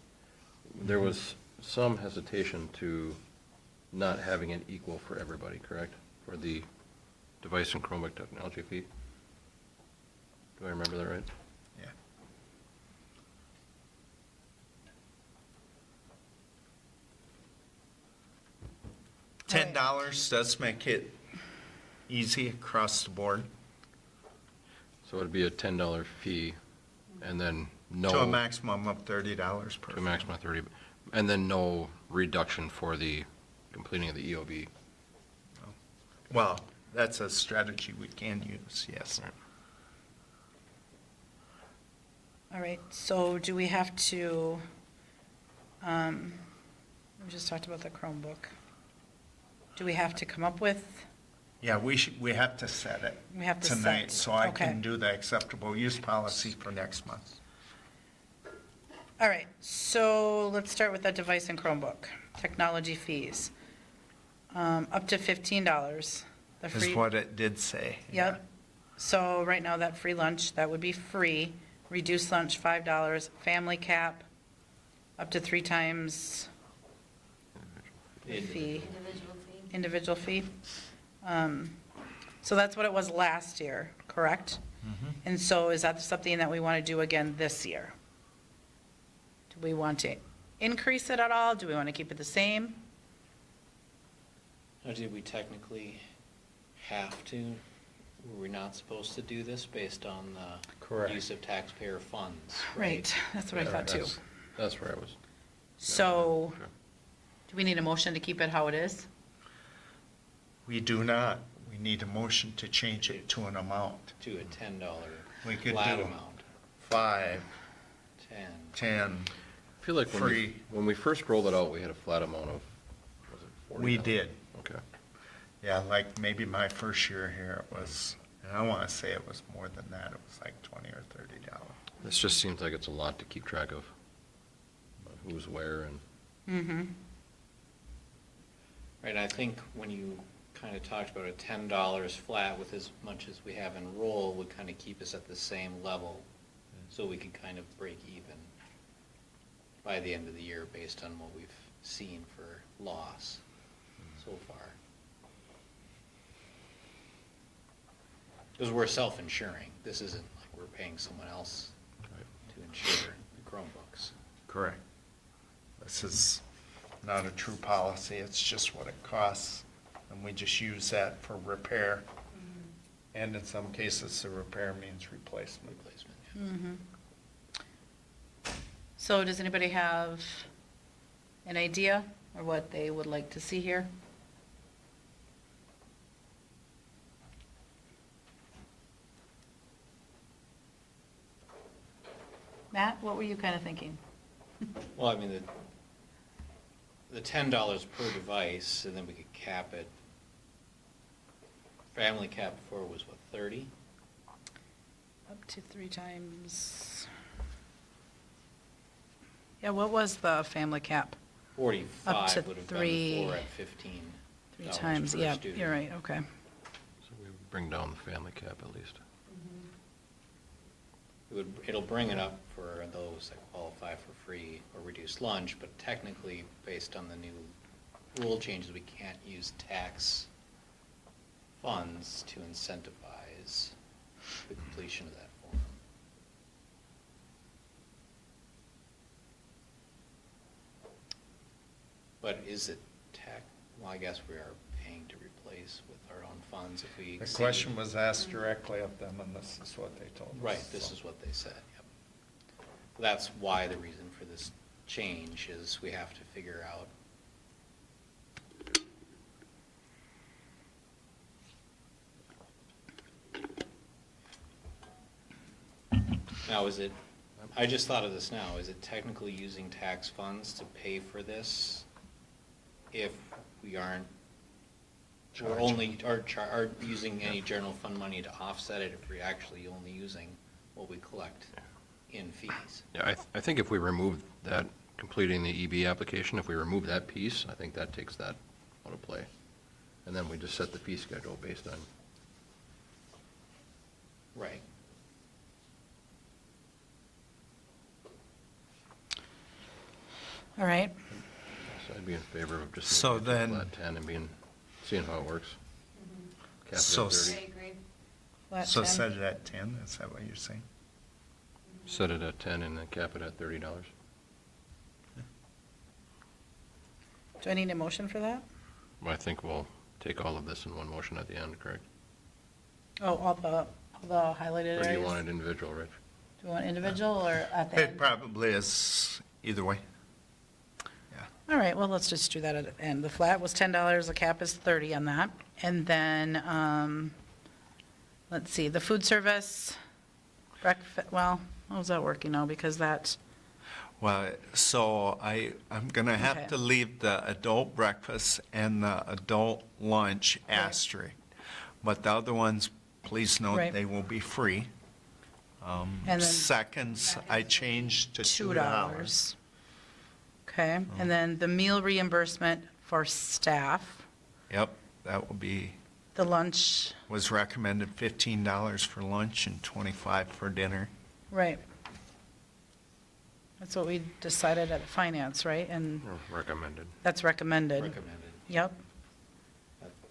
G: There was some hesitation to not having it equal for everybody, correct? For the device and Chromebook technology fee? Do I remember that right?
E: Yeah. $10 does make it easy across the board
G: So it'd be a $10 fee and then no.
E: to a maximum of $30 per.
G: To a maximum of 30, and then no reduction for the completing of the E EOB.
E: Well, that's a strategy we can use, yes.
G: Right.
A: All right, so do we have to, we just talked about the Chromebook. Do we have to come up with,
E: Yeah, we have to set it
A: we have to set?
E: tonight, so I
A: Okay.
E: can do the acceptable use policy for next month.
A: All right, so let's start with that device and Chromebook, technology fees. Up to $15. The
E: Is
A: free.
E: what it did say.
A: Yep. So right now, that free lunch, that would be free. Reduced lunch, $5. Family cap, up to 3 times the fee,
B: Individual fee.
A: individual fee. So that's what it was last year, correct? And so is that something that we want to do again this year? Do we want to increase it at all? Do we want to keep it the same?
C: Or did we technically have to? Were we not supposed to do this based on the
E: Correct.
C: use of taxpayer funds?
A: Right, that's what I thought too.
G: That's where I was.
A: So,
G: Okay.
A: do we need a motion to keep it how it is?
E: We do not. We need a motion to change it to an amount.
C: To a $10
E: We could
C: flat
E: do
C: amount,
E: 5,
C: 10.
E: 10.
G: I feel like
E: Free.
G: when we first rolled it out, we had a flat amount of, was it 40?
E: We did.
G: Okay.
E: Yeah, like maybe my first year here, it was, and I want to say it was more than that. It was like $20 or $30.
G: This just seems like it's a lot to keep track of who's where and.
A: Mm-hmm.
C: Right, I think when you kind of talked about a $10 flat with as much as we have in roll would kind of keep us at the same level, so we could kind of break even by the end of the year based on what we've seen for loss so far. Because we're self-insuring, this isn't like we're paying someone else to insure the Chromebooks.
E: Correct. This is not a true policy. It's just what it costs. And we just use that for repair. And in some cases, the repair means replacement.
C: Replacement, yeah.
A: Mm-hmm. So does anybody have an idea or what they would like to see here? Matt, what were you kind of thinking?
C: Well, I mean, the $10 per device, and then we could cap it family cap before was what, 30?
A: Up to 3 times. Yeah, what was the family cap?
C: 45 would have been
A: 3.
C: before at 15.
A: 3 times,
C: per
A: yeah,
C: student.
A: you're right, okay.
G: So we would bring down the family cap at least.
C: It'll bring it up for those that qualify for free or reduced lunch, but technically, based on the new rule changes, we can't use tax funds to incentivize the completion of that form. But is it well, I guess we are paying to replace with our own funds if we
E: The
C: exceed.
E: question was asked directly of them, and this is what they told us.
C: Right, this
E: so.
C: is what they said, yep. That's why the reason for this change is we have to figure out now, is it, I just thought of this now, is it technically using tax funds to pay for this if we aren't, we're only, are using any general fund money to offset it if we're actually only using what we collect in fees?
G: Yeah, I think if we remove that, completing the EB application, if we remove that piece, I think that takes that out of play. And then we just set the fee schedule based on,
C: Right.
A: All right,
G: so I'd be in favor of just.
E: So
G: looking at
E: then-
G: flat 10 and seeing how it works. Cap it at
E: So
G: 30.
D: I agree.
A: flat
E: So
A: 10.
E: set it at 10, is that what you're saying?
G: Set it at 10 and then cap it at $30.
A: Do I need a motion for that?
G: Well, I think we'll take all of this in one motion at the end, correct?
A: Oh, all the highlighted
G: Or do
A: areas?
G: you want it individual, Rich?
A: Do you want individual or at the
E: It
A: end?
E: probably is either way. Yeah.
A: All right, well, let's just do that at the end. The flat was $10, the cap is 30 on that. And then, let's see, the food service, breakfast, well, how's that working now? Because that,
E: Well, so I'm going to
A: Okay.
E: have to leave the adult breakfast and the adult lunch
A: Right.
E: asterisk. But the other ones, please note,
A: Right.
E: they will be free.
A: And then-
E: Seconds, I changed to $2.
A: $2. Okay, and then the meal reimbursement for staff,
E: Yep, that will be,
A: the lunch,
E: was recommended $15 for lunch and 25 for dinner.
A: right. That's what we decided at finance, right? And
G: Or recommended?
A: that's recommended.
C: Recommended.
A: Yep,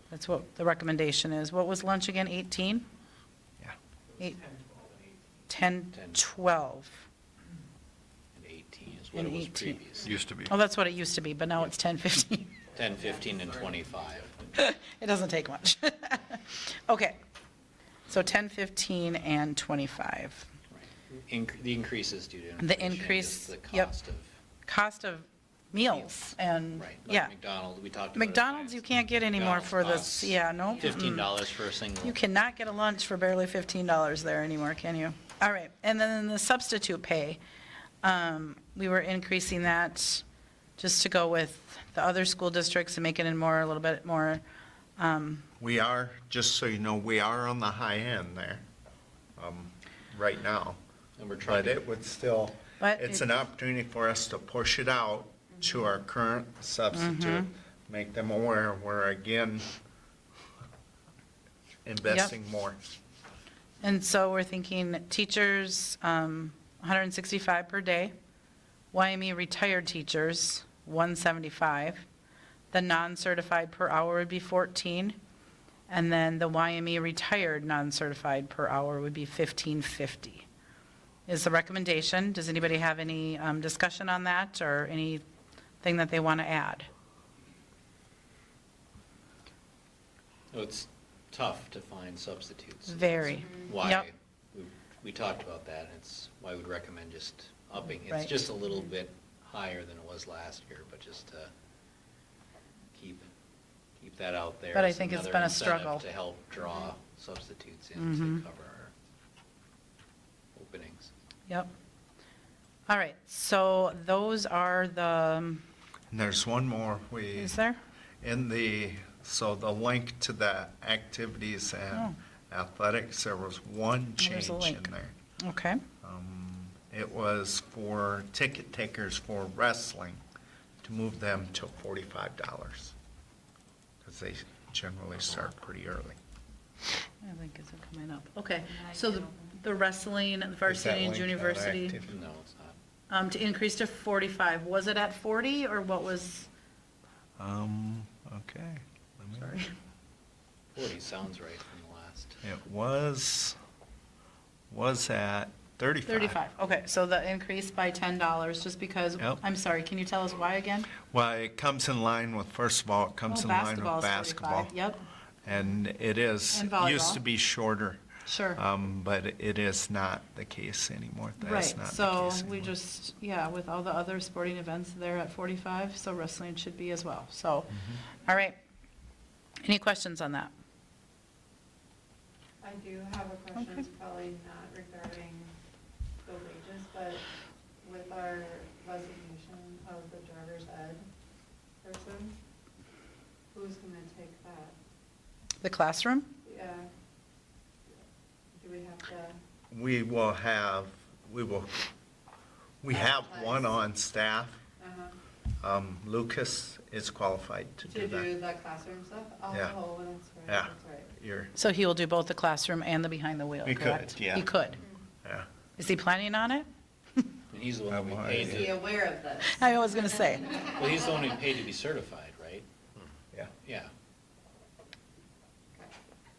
A: that's what the recommendation is. What was lunch again, 18?
E: Yeah.
A: 10, 12.
C: And 18 is what
A: And
C: it was
A: 18.
C: previous.
G: Used to be.
A: Oh, that's what it used to be, but now it's 10, 15.
C: 10, 15, and 25.
A: It doesn't take much. Okay, so 10, 15, and 25.
C: The increase is due to
A: The
C: inflation,
A: increase,
C: just the
A: yep.
C: cost of,
A: Cost of meals and,
C: right,
A: yeah.
C: like McDonald's, we talked about. it
A: McDonald's, you
C: last-
A: can't get anymore
C: McDonald's
A: for this,
C: costs
A: yeah, no.
C: $15 for a single.
A: You cannot get a lunch for barely $15 there anymore, can you? All right, and then the substitute pay, we were increasing that just to go with the other school districts and make it a little bit more,
E: We are, just so you know, we are on the high end there, right now.
C: And we're trying
E: But
C: to,
E: it would still,
A: But
E: it's
A: it-
E: an opportunity for us to push it out to our current substitute, make them aware we're again investing more.
A: and so we're thinking teachers, 165 per day. YME retired teachers, 175. The non-certified per hour would be 14. And then the YME retired non-certified per hour would be 15.50. Is the recommendation. Does anybody have any discussion on that or anything that they want to add?
C: oh, it's tough to find substitutes.
A: Very.
C: Why,
A: Yep.
C: we talked about that, and it's why we'd recommend just upping. It's
A: Right.
C: just a little bit higher than it was last year, but just to keep that out there.
A: But I
C: as
A: think it's
C: another
A: been a
C: incentive
A: struggle.
C: To help draw substitutes in
A: Mhm.
C: to cover our openings.
A: Yep. All right, so those are the,
E: And there's one more,
A: is there?
E: in the So the link to the activities and athletics, there was one
A: there's
E: change
A: a
E: in
A: link.
E: there.
A: Okay,
E: It was for ticket takers for wrestling, to move them to $45, because they generally start pretty early.
A: I think it's coming up. Okay, so the wrestling, varsity and
E: linked to that
A: university,
E: activity?
C: No, it's not.
A: to increase to 45, was it at 40 or what was,
E: Okay. Let me-
A: sorry?
C: 40 sounds right from the last.
E: It was at 35.
A: 35, okay, so the increase by $10, just because,
E: Yep.
A: I'm sorry, can you tell us why again?
E: Well, it comes in line with, first of all, it comes
A: Oh,
E: in line with
A: basketball's
E: basketball.
A: 45, Yep,
E: And it is,
A: And volleyball.
E: used to be shorter.
A: sure.
E: But it is not the case anymore. That's
A: Right,
E: not the
A: so
E: case
A: we
E: anymore.
A: just, yeah, with all the other sporting events, they're at 45, so wrestling should be as well, so,
E: Mm-hmm.
A: all right. Any questions on that?
D: I do have a question,
A: Okay.
D: it's probably not regarding the wages, but with our resignation of the driver's ed person, who's gonna take that?
A: The classroom?
D: Yeah. Do we have to?
E: We have one on staff.
D: Uh-huh.
E: Lucas is qualified to do
D: To do
E: that.
D: the classroom stuff?
E: Yeah.
D: Oh, that's right,
E: Yeah.
D: that's right.
E: You're,
A: So he will do both the classroom and the behind the wheel,
E: He could,
A: correct?
E: yeah.
A: He could.
E: yeah.
A: Is he planning on it?
C: And he's the one that we
E: Am I-
C: paid
D: Is he
C: to,
D: aware of this?
A: I was gonna say.
C: well, he's the one we paid to be certified, right?
E: Yeah.
C: Yeah.
D: Okay.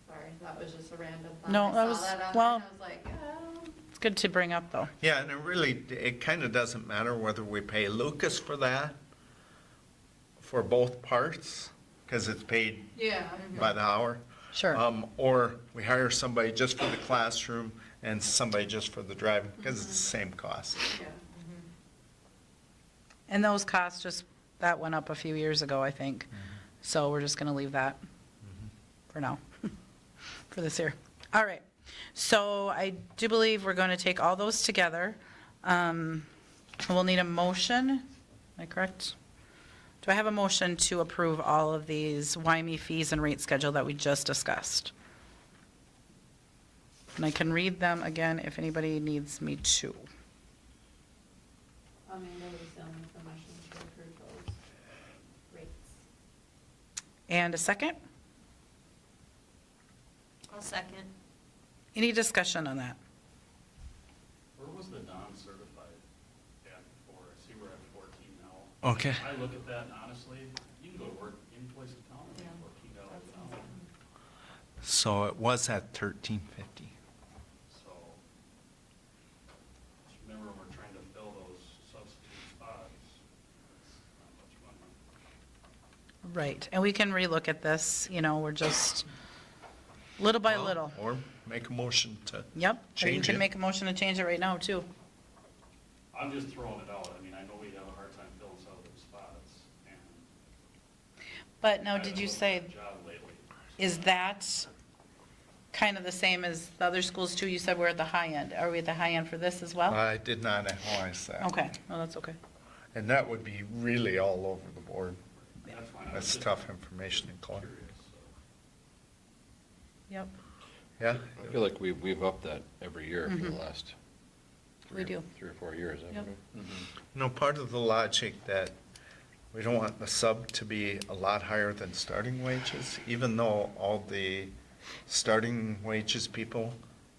D: Sorry, that was just a random thought.
A: No,
D: I
A: that
D: saw
A: was-
D: that on there
A: well-
D: and I was like, oh.
A: It's good to bring up, though.
E: Yeah, and it kind of doesn't matter whether we pay Lucas for that, for both parts, because it's paid
D: Yeah.
E: by the hour.
A: Sure.
E: Or we hire somebody just for the classroom and somebody just for the driving, because it's the same cost.
D: Yeah.
A: And those costs just, that went up a few years ago, I think. So we're just gonna leave that for now, for this year. All right. So I do believe we're going to take all those together. We'll need a motion. Am I correct? Do I have a motion to approve all of these YME fees and rate schedule that we just discussed? And I can read them again if anybody needs me to.
D: Amanda was the only permission to approve those rates.
A: And a second?
B: I'll second.
A: Any discussion on that?
H: Where was the non-certified at before? I see we're at 14 now.
E: Okay.
H: I look at that and honestly, you can go to work any place in town and make $14 an hour.
E: So it was at 1350.
H: So, just remember, when we're trying to fill those substitute spots, it's not much money.
A: Right, and we can relook at this, we're just, little by little.
E: Or make a motion to,
A: Yep, or you
E: change
A: can
E: it.
A: make a motion to change it right now, too.
H: I'm just throwing it out. I mean, I know we have a hard time filling some of those spots, and.
A: But now,
H: I
A: did
H: haven't
A: you
H: looked
A: say,
H: at the job lately.
A: is that kind of the same as the other schools, too? You said we're at the high end. Are we at the high end for this as well?
E: I did not analyze that.
A: Okay, well, that's okay.
E: And that would be really all over the board.
H: That's fine. I was
E: That's
H: just
E: tough information to collect.
H: curious, so.
A: Yep,
E: Yeah?
G: I feel like we've upped that every year for the
A: Mhm.
G: last
A: We do.
G: 3 or 4 years, haven't
A: Yep.
G: we?
E: Part of the logic that we don't want the sub to be a lot higher than starting wages, even though all the starting wages people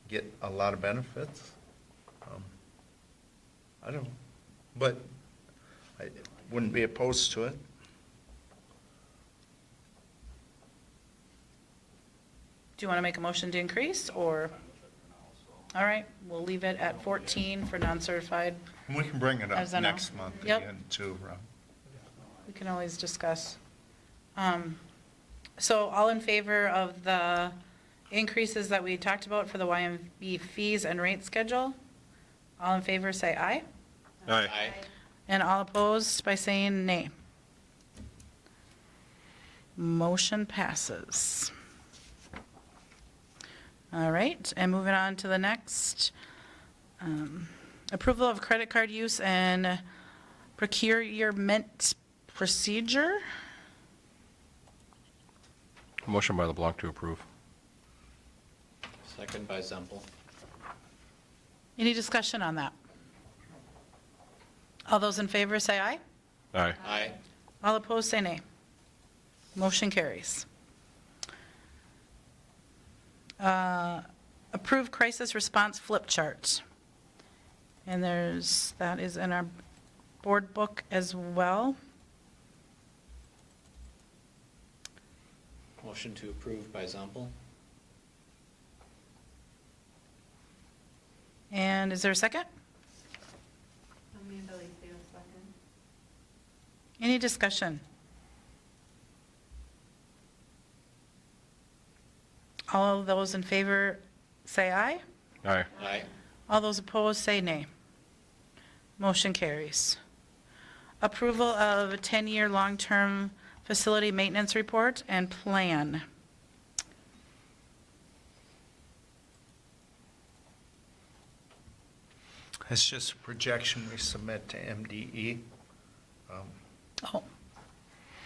E: get a lot of benefits. I don't know, but I wouldn't be opposed to it.
A: do you want to make a motion to increase, or,
H: Fine with it for now, so.
A: all right, we'll leave it at 14 for non-certified.
E: And we can bring it
A: As
E: up
A: I know.
E: next month
A: Yep.
E: again too, Rob.
A: We can always discuss. So all in favor of the increases that we talked about for the YMB fees and rate schedule? All in favor, say aye.
C: Aye.
A: And all opposed by saying nay. Motion passes. All right, and moving on to the next. Approval of credit card use and procurement procedure.
G: Motion by LeBlanc to approve.
C: Second by Zempel.
A: Any discussion on that? All those in favor say aye.
G: Aye.
C: Aye.
A: All opposed say nay. Motion carries. Approve crisis response flip chart. And that is in our board book as well.
C: Motion to approve by Zempel.
A: And is there a second?
D: Amanda Lacey, second.
A: Any discussion? All of those in favor say aye.
G: Aye.
C: Aye.
A: All those opposed say nay. Motion carries. Approval of a 10-year long-term facility maintenance report and plan.
E: It's just a projection we submit to MDE.
A: Oh,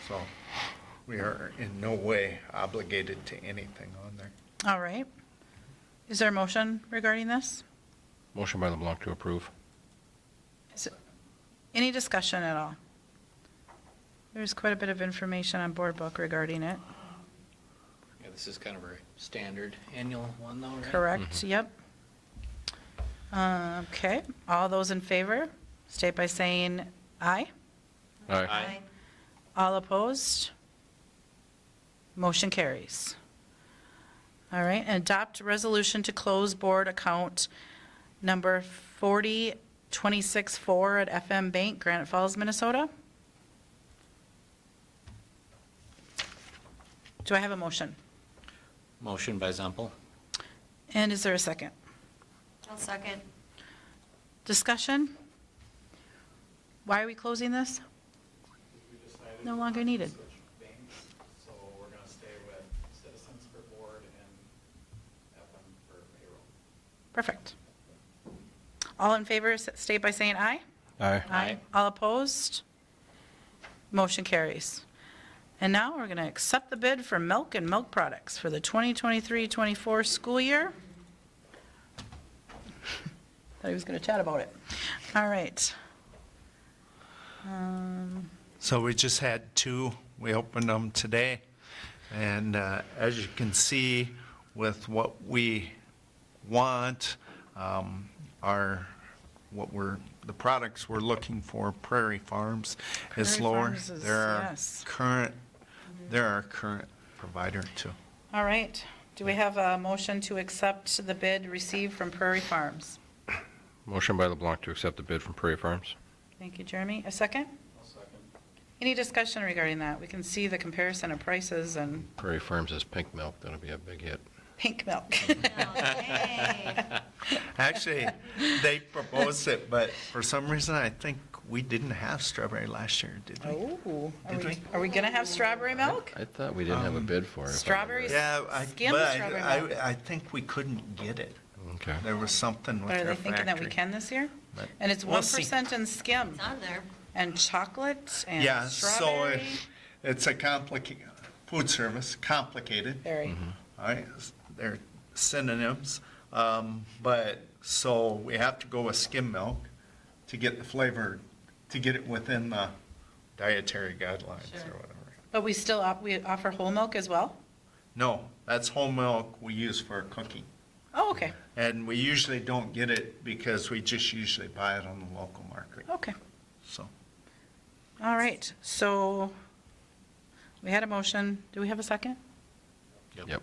E: So we are in no way obligated to anything on there.
A: all right. Is there a motion regarding this?
G: Motion by LeBlanc to approve.
A: Is it- Any discussion at all? There's quite a bit of information on board book regarding it.
C: Yeah, this is kind of a standard annual one though, right?
A: Correct, yep. Okay, all those in favor, state by saying aye.
G: Aye.
A: All opposed? Motion carries. All right, and adopt resolution to close board account number 40264 at FM Bank, Granite Falls, Minnesota. Do I have a motion?
C: Motion by Zempel.
A: And is there a second?
B: I'll second.
A: Discussion? Why are we closing this?
F: We decided
A: No longer needed.
F: to switch banks, so we're gonna stay with Citizens for board and FM for payroll.
A: Perfect. All in favor, state by saying aye.
G: Aye.
C: Aye.
A: All opposed? Motion carries. And now we're going to accept the bid for milk and milk products for the 2023-24 school year. Thought he was going to chat about it. All right.
E: So we just had two, we opened them today. And as you can see, with what we want, the products we're looking for, Prairie Farms is
A: Prairie
E: lower.
A: Farms is- yes.
E: They're our current provider too.
A: All right. Do we have a motion to accept the bid received from Prairie Farms?
G: Motion by LeBlanc to accept the bid from Prairie Farms.
A: Thank you, Jeremy. A second?
F: I'll second.
A: Any discussion regarding that? We can see the comparison of prices and
G: Prairie Farms has pink milk. That'll be a big hit.
A: pink milk.
E: Actually, they proposed it, but for some reason, I think we didn't have strawberry last year, did we?
A: Oh,
E: Did we?
A: are we going to have strawberry milk?
G: I thought we didn't have a bid for it. if I remember
A: Strawberries?
G: right.
E: Yeah,
A: Skim
E: but
A: strawberry milk.
E: I think we couldn't get it.
G: Okay.
E: There was something with
A: But are
E: their
A: they thinking that we
E: factory.
A: can this year?
E: But
A: And it's
E: we'll see.
A: 1% in skim,
B: It's on there.
A: and chocolate, and
E: Yeah, so
A: strawberry.
E: it's a complicated, food service, complicated.
A: Very.
E: All right, they're synonyms. But, so we have to go with skim milk to get the flavor, to get it within the dietary guidelines
B: Sure.
E: or whatever.
A: But we still, we offer whole milk as well?
E: No, that's whole milk we use for cooking.
A: Oh, okay,
E: And we usually don't get it because we just usually buy it on the local market,
A: okay.
E: so.
A: All right, so we had a motion. Do we have a second?
G: Yep.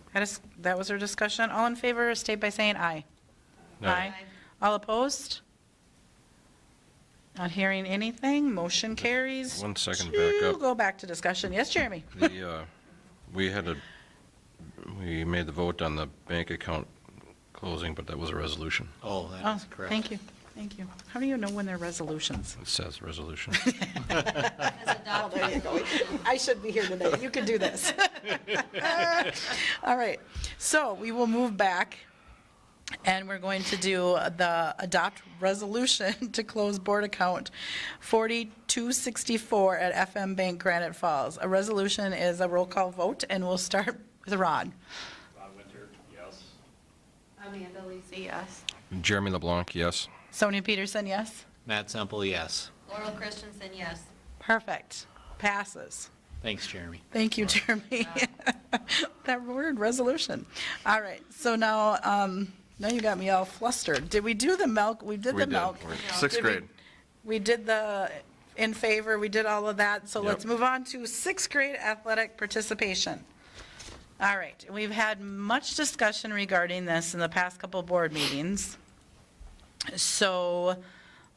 A: That was our discussion. All in favor, state by saying aye. All opposed? Not hearing anything, motion carries.
G: 1 second, back
A: to
G: up.
A: Go back to discussion. Yes, Jeremy?
G: We made the vote on the bank account closing, but that was a resolution.
C: Oh,
A: Oh,
C: that is correct.
A: thank you, thank you. How do you know when they're resolutions?
G: It says resolution.
A: Oh, there you go. I should be here today. You can do this. All right. So we will move back, and we're going to do the adopt resolution to close board account 4264 at FM Bank Granite Falls. A resolution is a roll call vote, and we'll start with Rod.
H: Rod Winter, yes.
D: Amanda Lisi, yes.
G: Jeremy LeBlanc, yes.
A: Sonia Peterson, yes?
C: Matt Semple, yes.
B: Laurel Christensen, yes.
A: Perfect. Passes.
C: Thanks, Jeremy.
A: Thank you, Jeremy. That word, resolution. All right, so now, now you got me all flustered. Did we do the milk? We did
G: We
A: the
G: did.
A: milk.
G: We're Sixth
A: Did we-
G: grade.
A: We did the in favor, we did all of that, so
G: Yep.
A: let's move on to sixth grade athletic participation. All right, we've had much discussion regarding this in the past couple board meetings. So,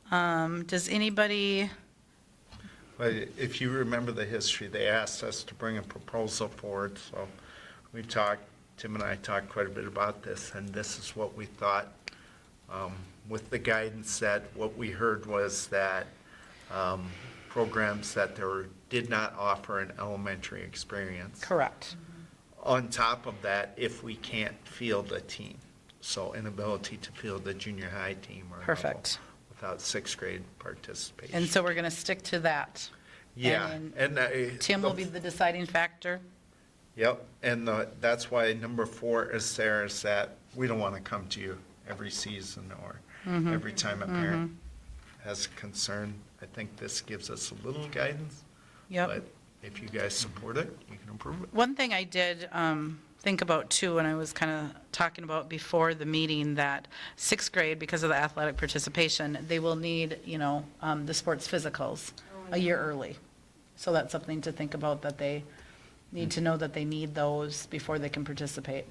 A: does anybody,
E: But if you remember the history, they asked us to bring a proposal forward, so we talked, Tim and I talked quite a bit about this, and this is what we thought, with the guidance that what we heard was that programs that did not offer an elementary experience.
A: correct,
E: On top of that, if we can't field a team, so inability to field the junior high team or level
A: Perfect.
E: without sixth grade participation.
A: and so we're going to stick to that.
E: Yeah,
A: and
E: and.
A: Tim will be the deciding factor.
E: Yep, and that's why number 4 is there, is that we don't want to come to you every season or every time a parent has a concern. I think this gives us a little guidance.
A: Yep.
E: But if you guys support it, you can approve it.
A: One thing I did think about too, and I was kind of talking about before the meeting, that sixth grade, because of the athletic participation, they will need, the sports physicals a year early. So that's something to think about, that they need to know that they need those before they can participate.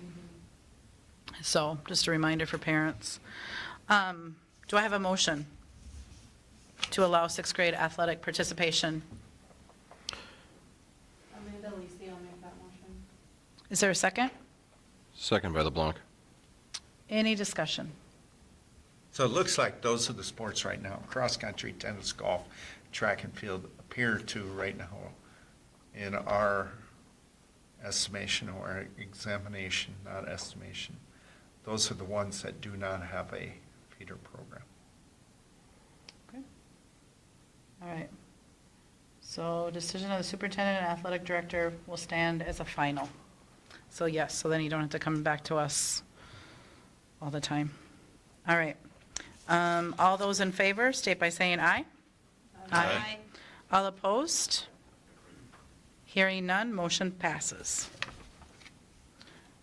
A: So just a reminder for parents. Do I have a motion to allow sixth grade athletic participation?
D: Amanda Lisi, I'll make that motion.
A: Is there a second?
G: Second by LeBlanc.
A: Any discussion?
E: So it looks like those are the sports right now, cross-country, tennis, golf, track and field appear to right now, in our estimation or examination, not estimation, those are the ones that do not have a feeder program.
A: Okay. All right. So decision of the superintendent and athletic director will stand as a final. So yes, so then you don't have to come back to us all the time. All right. All those in favor, state by saying aye.
B: Aye.
A: All opposed? Hearing none, motion passes.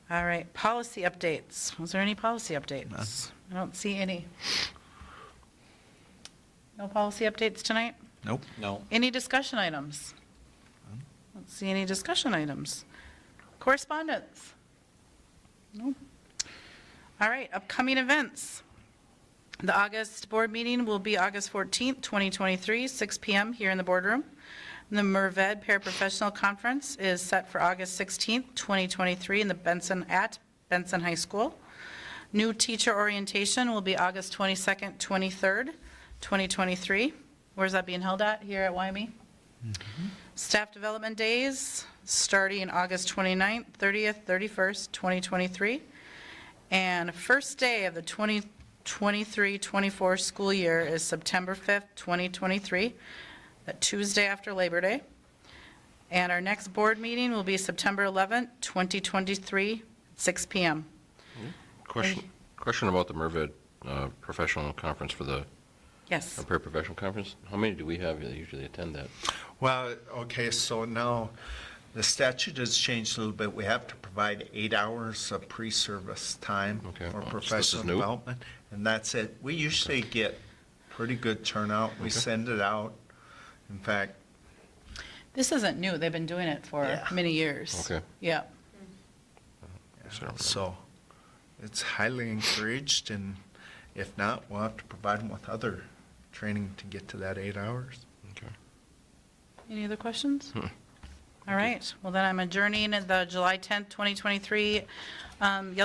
A: All right, policy updates. Was there any policy updates? I don't see any. No policy updates tonight?
E: Nope.
C: No.
A: Any discussion items? Don't see any discussion items. Correspondence? Nope. All right, upcoming events. The August board meeting will be August 14th, 2023, 6 PM here in the boardroom. The Merved Paraprofessional Conference is set for August 16th, 2023 in the Benson High School. New teacher orientation will be August 22nd, 23rd, 2023. Where's that being held at? Here at YME? Staff Development Days, starting August 29th, 30th, 31st, 2023. And first day of the 2023-24 school year is September 5th, 2023, that Tuesday after Labor Day. And our next board meeting will be September 11th, 2023, 6 PM.
G: Question about the Merved professional conference for the
A: Yes.
G: paraprofessional conference. How many do we have that usually attend that?
E: Well, okay, so now the statute has changed a little bit. We have to provide 8 hours of pre-service time
G: Okay.
E: for
G: Oh, so this is
E: professional
G: new?
E: development, and that's it. We usually get pretty good turnout. We
G: Okay.
E: send it out. In fact,
A: This isn't new. They've been doing it for
E: Yeah.
A: many years.
G: Okay.
A: Yeah.
G: Yes, I don't remember.
E: so it's highly encouraged, and if not, we'll have to provide them with other training to get to that 8 hours.
G: Okay.
A: Any other questions?
G: Hmm.
A: All right. Well, then I'm adjourning the July 10th, 2023 Yellowman